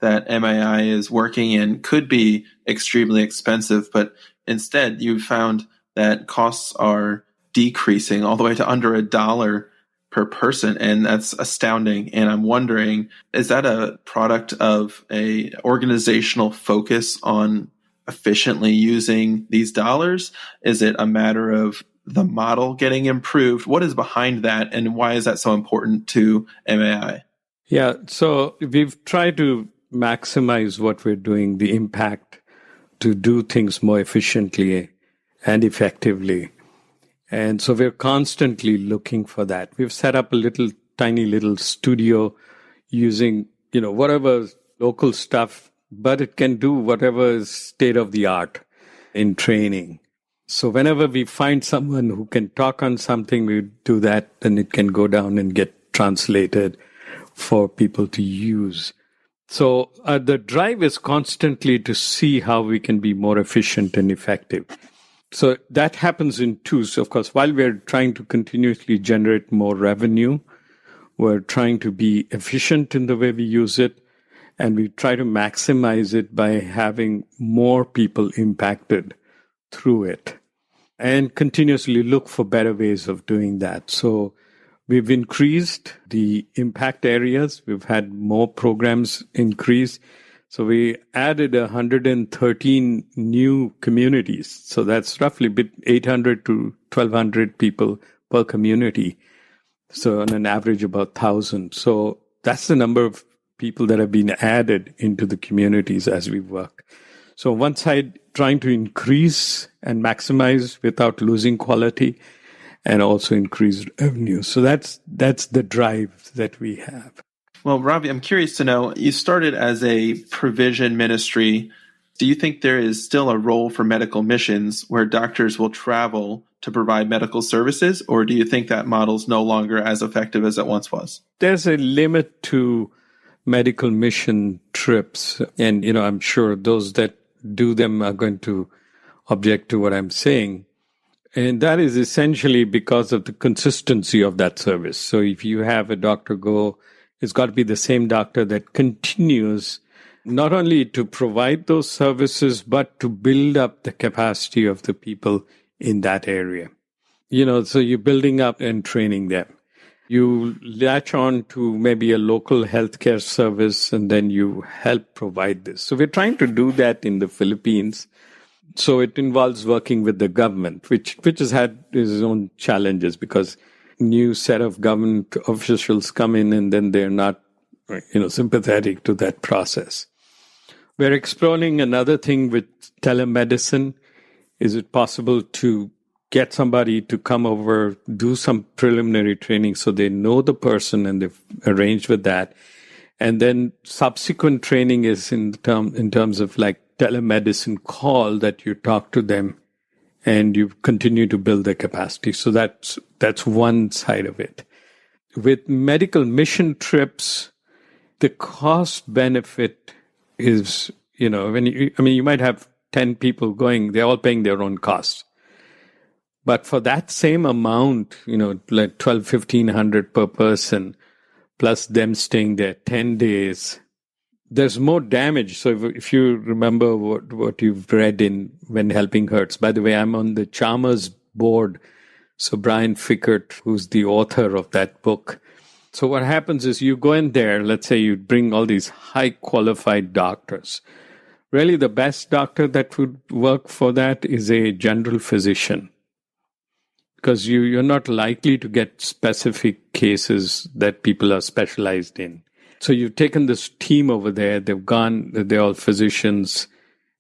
that MAI is working in could be extremely expensive, but instead you've found that costs are decreasing all the way to under $1 per person, and that's astounding. And I'm wondering, is that a product of a organizational focus on efficiently using these dollars? Is it a matter of the model getting improved? What is behind that, and why is that so important to MAI? Yeah, so we've tried to maximize what we're doing, the impact, to do things more efficiently and effectively. And so we're constantly looking for that. We've set up a tiny little studio using, whatever local stuff, but it can do whatever is state of the art in training. So whenever we find someone who can talk on something, we do that, and it can go down and get translated for people to use. So the drive is constantly to see how we can be more efficient and effective. So that happens in two. So of course, while we're trying to continuously generate more revenue, we're trying to be efficient in the way we use it, and we try to maximize it by having more people impacted through it, and continuously look for better ways of doing that. So we've increased the impact areas. We've had more programs increase. So we added 113 new communities. So that's roughly 800 to 1,200 people per community. So on an average, about 1,000. So that's the number of people that have been added into the communities as we work. So one side, trying to increase and maximize without losing quality, and also increase revenue. So that's the drive that we have. Well, Ravi, I'm curious to know, you started as a provision ministry. Do you think there is still a role for medical missions where doctors will travel to provide medical services, or do you think that model's no longer as effective as it once was? There's a limit to medical mission trips. And, I'm sure those that do them are going to object to what I'm saying. And that is essentially because of the consistency of that service. So if you have a doctor go, it's got to be the same doctor that continues not only to provide those services, but to build up the capacity of the people in that area. So you're building up and training them. You latch on to maybe a local healthcare service, and then you help provide this. So we're trying to do that in the Philippines. So it involves working with the government, which has had its own challenges because new set of government officials come in and then they're not, sympathetic to that process. We're exploring another thing with telemedicine. Is it possible to get somebody to come over, do some preliminary training so they know the person and they've arranged with that? And then subsequent training is in terms of like telemedicine call that you talk to them and you continue to build their capacity. So that's one side of it. With medical mission trips, the cost benefit is, you might have 10 people going, they're all paying their own costs. But for that same amount, like $1,200-1,500 per person, plus them staying there 10 days, there's more damage. So if you remember what you've read in When Helping Hurts, by the way, I'm on the Chalmers board. So Brian Fickert, who's the author of that book. So what happens is you go in there, let's say you bring all these high qualified doctors. Really the best doctor that would work for that is a general physician. Because you're not likely to get specific cases that people are specialized in. So you've taken this team over there, they're all physicians,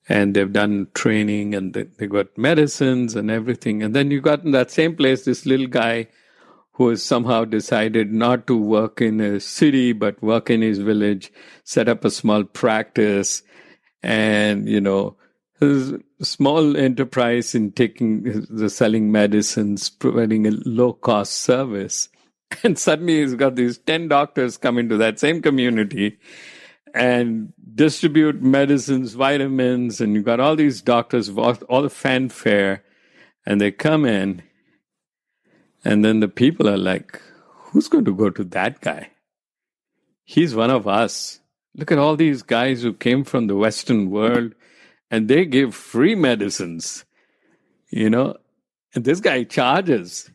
and they've done training, and they've got medicines and everything. And then you got in that same place this little guy who has somehow decided not to work in a city, but work in his village, set up a small practice, and, his small enterprise in selling medicines, providing a low-cost service. And suddenly he's got these 10 doctors come into that same community and distribute medicines, vitamins, and you've got all these doctors, all the fanfare, and they come in, and then the people are like, who's going to go to that guy? He's one of us. Look at all these guys who came from the Western world, and they give free medicines, and this guy charges,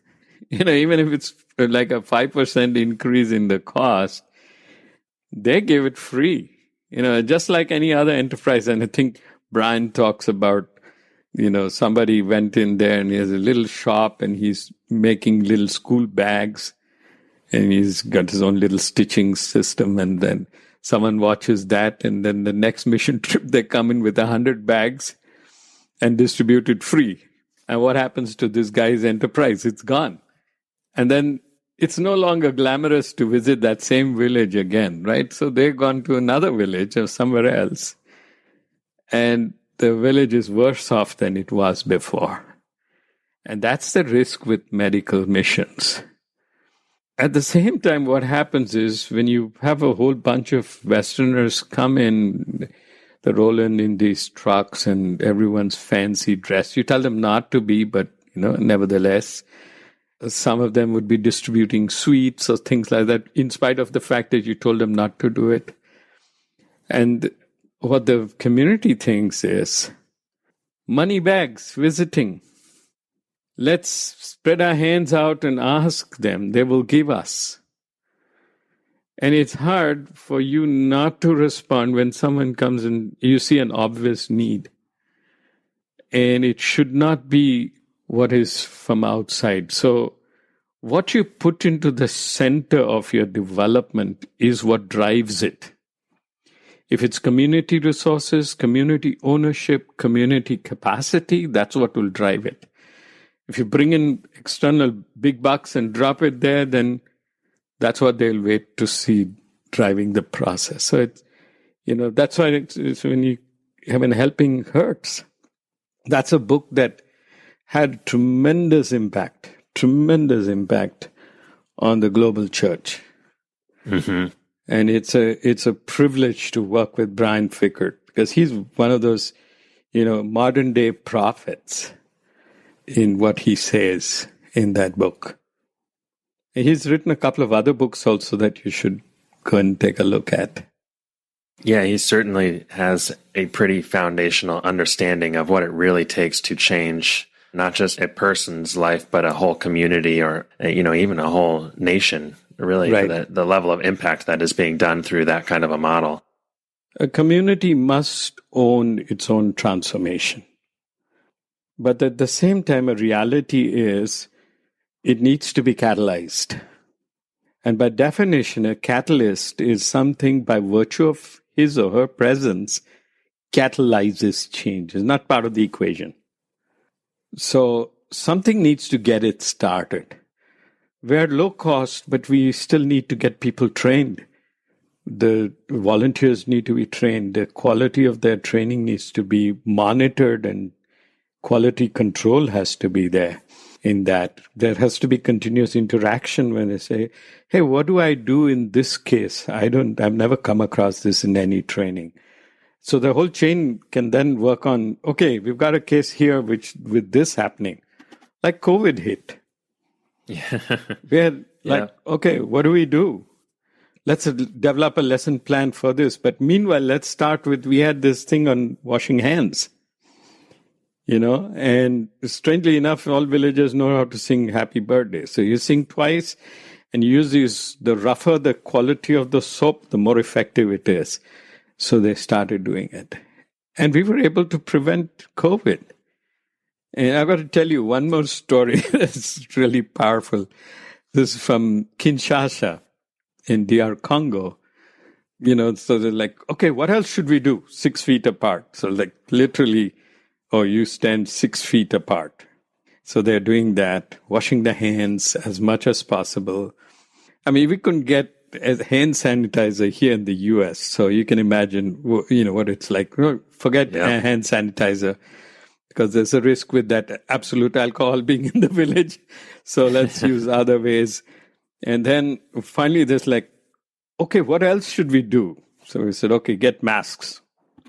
even if it's like a 5% increase in the cost, they give it free, just like any other enterprise. And I think Brian talks about, somebody went in there and he has a little shop and he's making little school bags and he's got his own little stitching system. And then someone watches that, and then the next mission trip, they come in with 100 bags and distribute it free. And what happens to this guy's enterprise? It's gone. And then it's no longer glamorous to visit that same village again, right? So they've gone to another village or somewhere else. And the village is worse off than it was before. And that's the risk with medical missions. At the same time, what happens is when you have a whole bunch of Westerners come in, they roll in these trucks and everyone's fancy dressed. You tell them not to be, but, nevertheless, some of them would be distributing sweets or things like that, in spite of the fact that you told them not to do it. And what the community thinks is, money bags, visiting. Let's spread our hands out and ask them. They will give us. And it's hard for you not to respond when someone comes and you see an obvious need. And it should not be what is from outside. So what you put into the center of your development is what drives it. If it's community resources, community ownership, community capacity, that's what will drive it. If you bring in external big bucks and drop it there, then that's what they'll wait to see driving the process. So it's, that's why it's when helping hurts. That's a book that had tremendous impact on the global church. Mm-hmm. And it's a privilege to work with Brian Fikkert, because he's one of those, modern day prophets in what he says in that book. And he's written a couple of other books also that you should go and take a look at. Yeah, he certainly has a pretty foundational understanding of what it really takes to change not just a person's life, but a whole community or, even a whole nation, really, right. For the level of impact that is being done through that kind of a model. A community must own its own transformation. But at the same time, a reality is it needs to be catalyzed. And by definition, a catalyst is something by virtue of his or her presence catalyzes change. It's not part of the equation. So something needs to get it started. We're low cost, but we still need to get people trained. The volunteers need to be trained. The quality of their training needs to be monitored, and quality control has to be there in that. There has to be continuous interaction when they say, hey, what do I do in this case? I've never come across this in any training. So the whole chain can then work on, okay, we've got a case here with this happening. Like COVID hit. Yeah. We're like, okay, what do we do? Let's develop a lesson plan for this. But meanwhile, let's start with, we had this thing on washing hands. And strangely enough, all villagers know how to sing happy birthday. So you sing twice and you use the rougher the quality of the soap, the more effective it is. So they started doing it. And we were able to prevent COVID. And I've got to tell you one more story that's really powerful. This is from Kinshasa in DR Congo. So they're like, okay, what else should we do? 6 feet apart. So like literally, you stand 6 feet apart. So they're doing that, washing the hands as much as possible. I mean, we couldn't get a hand sanitizer here in the US. So you can imagine, what it's like. Forget hand sanitizer, because there's a risk with that absolute alcohol being in the village. So let's use other ways. And then finally there's like, okay, what else should we do? So we said, okay, get masks,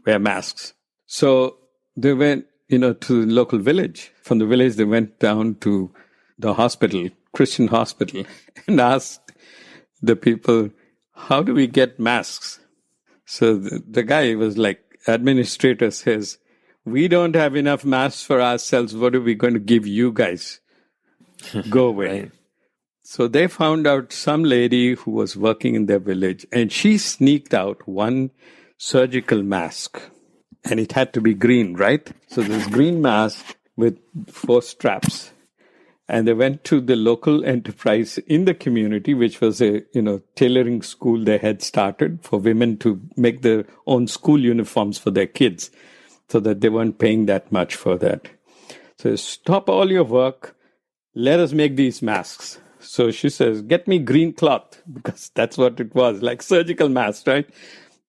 wear masks. So they went, to the local village. From the village, they went down to the hospital, Christian hospital, and asked the people, how do we get masks? So the guy was like, administrator says, we don't have enough masks for ourselves. What are we going to give you guys? Go away. Right. So they found out some lady who was working in their village, and she sneaked out one surgical mask. And it had to be green, right? So this green mask with 4 straps. And they went to the local enterprise in the community, which was a, tailoring school they had started for women to make their own school uniforms for their kids, so that they weren't paying that much for that. So stop all your work. Let us make these masks. So she says, get me green cloth, because that's what it was, like surgical mask, right?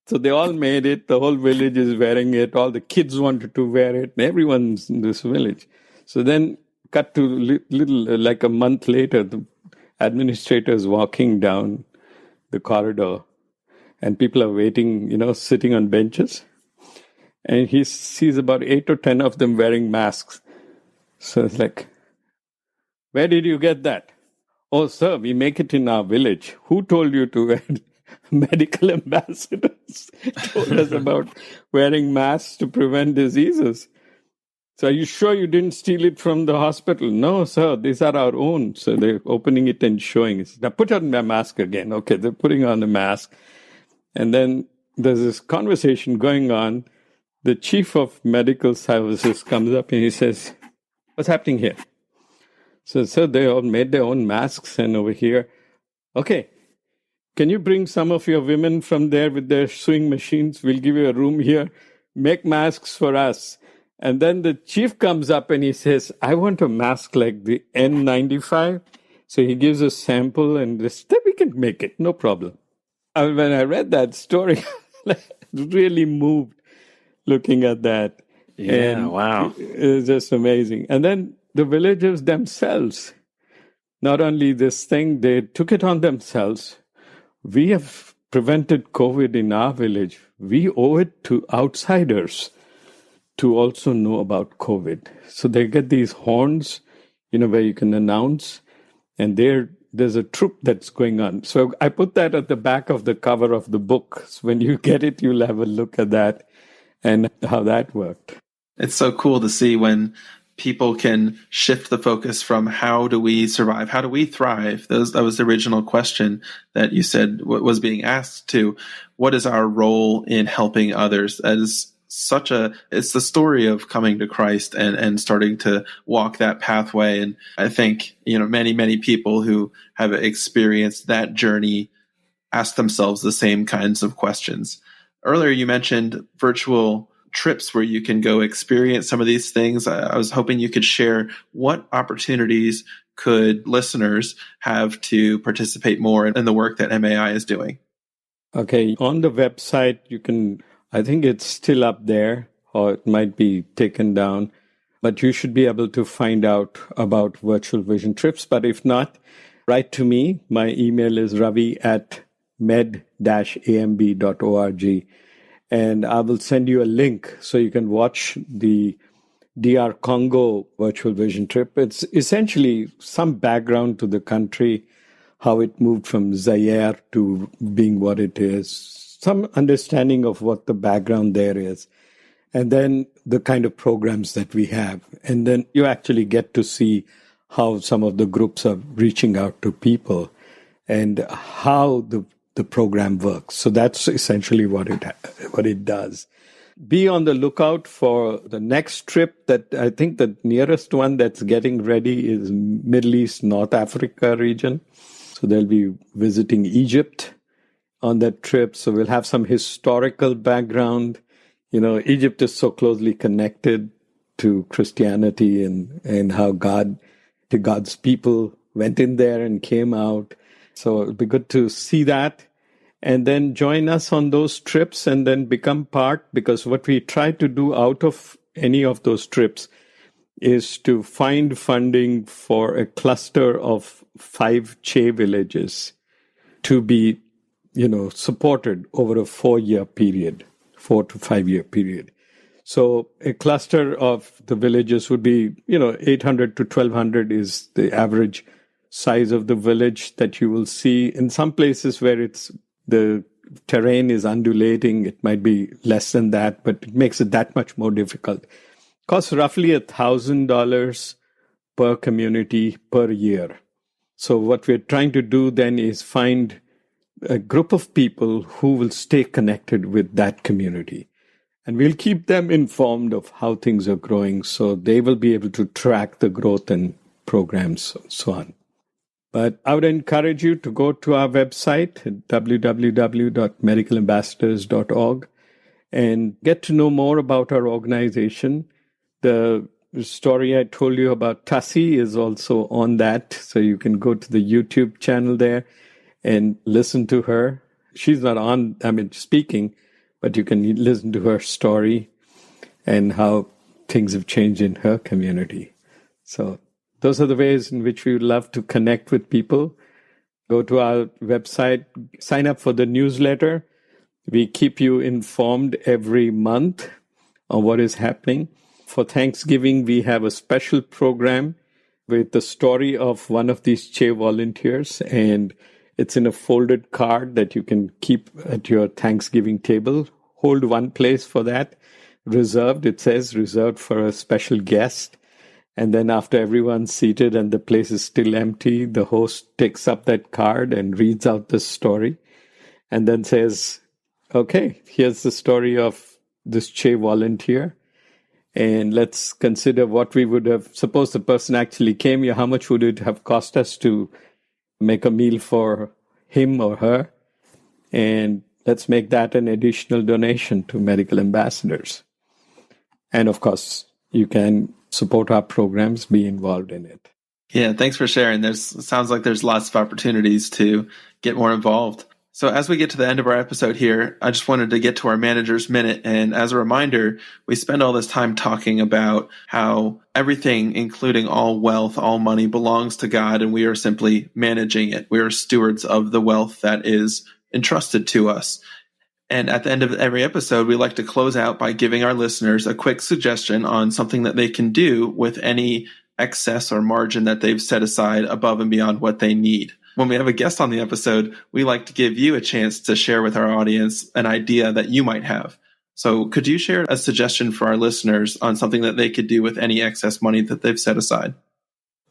So they all made it. The whole village is wearing it. All the kids wanted to wear it. Everyone's in this village. So then cut to like a month later, the administrator is walking down the corridor and people are waiting, sitting on benches. And he sees about 8 or 10 of them wearing masks. So it's like, where did you get that? Oh, sir, we make it in our village. Who told you to wear it? Medical ambassadors told us about wearing masks to prevent diseases. So are you sure you didn't steal it from the hospital? No, sir, these are our own. So they're opening it and showing it. Now put on my mask again. Okay, they're putting on the mask. And then there's this conversation going on. The chief of medical services comes up and he says, what's happening here? So they all made their own masks, and over here, okay, can you bring some of your women from there with their sewing machines? We'll give you a room here. Make masks for us. And then the chief comes up and he says, I want a mask like the N95. So he gives a sample and this, we can make it, no problem. When I read that story, really moved looking at that. Yeah, and wow. It's just amazing. And then the villagers themselves, not only this thing, they took it on themselves. We have prevented COVID in our village. We owe it to outsiders to also know about COVID. So they get these horns, where you can announce, and there's a troop that's going on. So I put that at the back of the cover of the book. So when you get it, you'll have a look at that and how that worked. It's so cool to see when people can shift the focus from how do we survive, how do we thrive? That was the original question that you said was being asked, to what is our role in helping others? As it's the story of coming to Christ and starting to walk that pathway. And I think, many, many people who have experienced that journey ask themselves the same kinds of questions. Earlier, you mentioned virtual trips where you can go experience some of these things. I was hoping you could share what opportunities could listeners have to participate more in the work that MAI is doing. Okay, on the website, I think it's still up there, or it might be taken down, but you should be able to find out about virtual vision trips. But if not, write to me. My email is ravi@med-amb.org. And I will send you a link so you can watch the DR Congo virtual vision trip. It's essentially some background to the country, how it moved from Zaire to being what it is, some understanding of what the background there is, and then the kind of programs that we have. And then you actually get to see how some of the groups are reaching out to people and how the program works. So that's essentially what it does. Be on the lookout for the next trip. That I think the nearest one that's getting ready is Middle East, North Africa region. So they'll be visiting Egypt on that trip. So we'll have some historical background. Egypt is so closely connected to Christianity and how God's people went in there and came out. So it'll be good to see that. And then join us on those trips and then become part, because what we try to do out of any of those trips is to find funding for a cluster of 5 Che villages to be, supported over a 4-year period, 4 to 5 year period. So a cluster of the villages would be, 800 to 1,200 is the average size of the village that you will see. In some places where the terrain is undulating, it might be less than that, but it makes it that much more difficult. It costs roughly $1,000 per community per year. So what we're trying to do then is find a group of people who will stay connected with that community. And we'll keep them informed of how things are growing, so they will be able to track the growth and programs and so on. But I would encourage you to go to our website, www.medicalambassadors.org, and get to know more about our organization. The story I told you about Tassie is also on that. So you can go to the YouTube channel there and listen to her. She's not speaking, but you can listen to her story and how things have changed in her community. So those are the ways in which we would love to connect with people. Go to our website, sign up for the newsletter. We keep you informed every month on what is happening. For Thanksgiving, we have a special program with the story of one of these Che volunteers, and it's in a folded card that you can keep at your Thanksgiving table. Hold one place for that. Reserved, it says, reserved for a special guest. And then after everyone's seated and the place is still empty, the host takes up that card and reads out the story and then says, okay, here's the story of this Che volunteer. And let's consider what we would have, suppose the person actually came here, how much would it have cost us to make a meal for him or her? And let's make that an additional donation to Medical Ambassadors. And of course, you can support our programs, be involved in it. Yeah, thanks for sharing. Sounds like there's lots of opportunities to get more involved. So as we get to the end of our episode here, I just wanted to get to our manager's minute. And as a reminder, we spend all this time talking about how everything, including all wealth, all money, belongs to God, and we are simply managing it. We are stewards of the wealth that is entrusted to us. And at the end of every episode, we like to close out by giving our listeners a quick suggestion on something that they can do with any excess or margin that they've set aside above and beyond what they need. When we have a guest on the episode, we like to give you a chance to share with our audience an idea that you might have. So could you share a suggestion for our listeners on something that they could do with any excess money that they've set aside?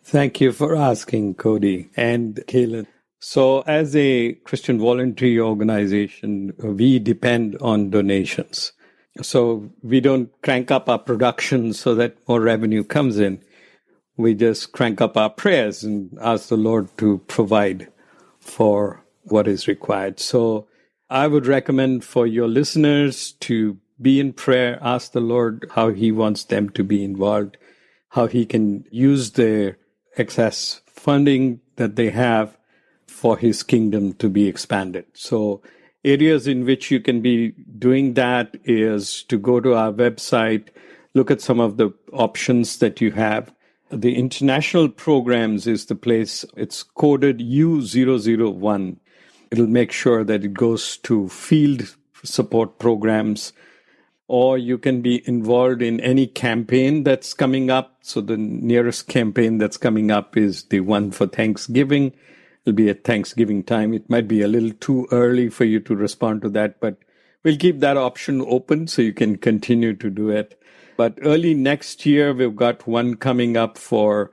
Thank you for asking, Cody and Calhoun. So as a Christian voluntary organization, we depend on donations. So we don't crank up our production so that more revenue comes in. We just crank up our prayers and ask the Lord to provide for what is required. So I would recommend for your listeners to be in prayer, ask the Lord how He wants them to be involved, how He can use their excess funding that they have for His kingdom to be expanded. So areas in which you can be doing that is to go to our website, look at some of the options that you have. The international programs is the place. It's coded U001. It'll make sure that it goes to field support programs, or you can be involved in any campaign that's coming up. So the nearest campaign that's coming up is the one for Thanksgiving. It'll be at Thanksgiving time. It might be a little too early for you to respond to that, but we'll keep that option open so you can continue to do it. But early next year, we've got one coming up for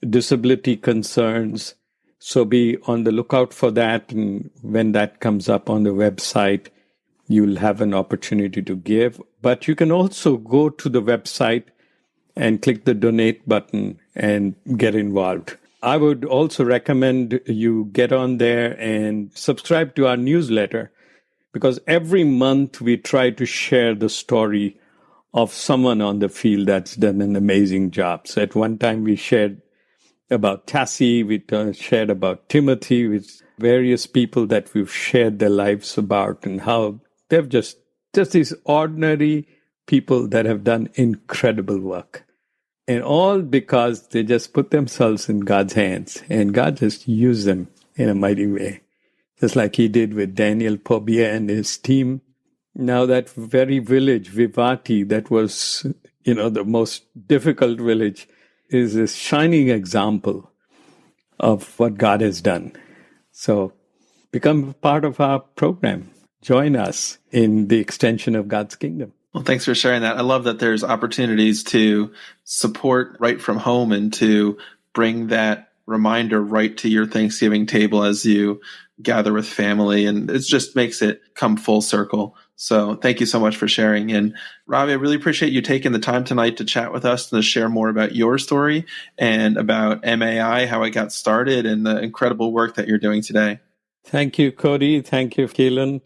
disability concerns. So be on the lookout for that. And when that comes up on the website, you'll have an opportunity to give. But you can also go to the website and click the donate button and get involved. I would also recommend you get on there and subscribe to our newsletter, because every month we try to share the story of someone on the field that's done an amazing job. So at one time we shared about Tassie, we shared about Timothy, with various people that we've shared their lives about, and how they've just these ordinary people that have done incredible work. And all because they just put themselves in God's hands, and God just used them in a mighty way. Just like He did with Daniel Pobia and his team. Now that very village, Vivati, that was, the most difficult village, is a shining example of what God has done. So become part of our program. Join us in the extension of God's kingdom. Well, thanks for sharing that. I love that there's opportunities to support right from home and to bring that reminder right to your Thanksgiving table as you gather with family. And it just makes it come full circle. So thank you so much for sharing. And Ravi, I really appreciate you taking the time tonight to chat with us and to share more about your story and about MAI, how it got started, and the incredible work that you're doing today. Thank you, Cody. Thank you, Calhoun.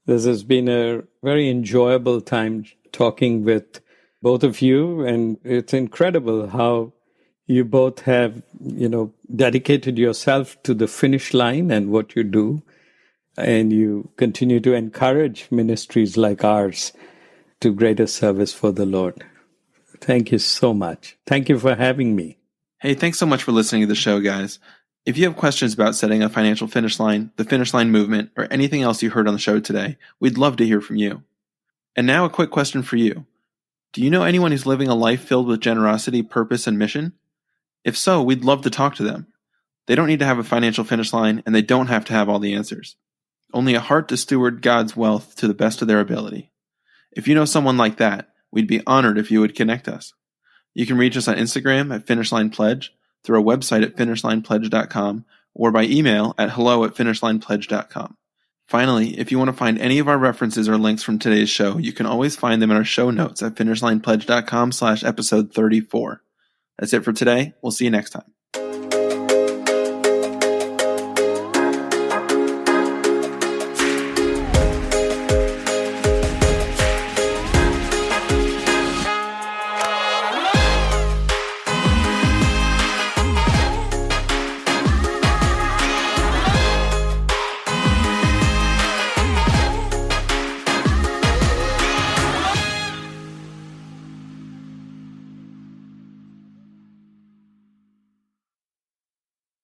This has been a very enjoyable time talking with both of you. And it's incredible how you both have, dedicated yourself to the finish line and what you do. And you continue to encourage ministries like ours to greater service for the Lord. Thank you so much. Thank you for having me. Hey, thanks so much for listening to the show, guys. If you have questions about setting a financial finish line, the finish line movement, or anything else you heard on the show today, we'd love to hear from you. And now a quick question for you. Do you know anyone who's living a life filled with generosity, purpose, and mission? If so, we'd love to talk to them. They don't need to have a financial finish line, and they don't have to have all the answers. Only a heart to steward God's wealth to the best of their ability. If you know someone like that, we'd be honored if you would connect us. You can reach us on Instagram at FinishLinePledge, through our website at finishlinepledge.com, or by email at hello@finishlinepledge.com. Finally, if you want to find any of our references or links from today's show, you can always find them in our show notes at finishlinepledge.com/episode 34. That's it for today. We'll see you next time.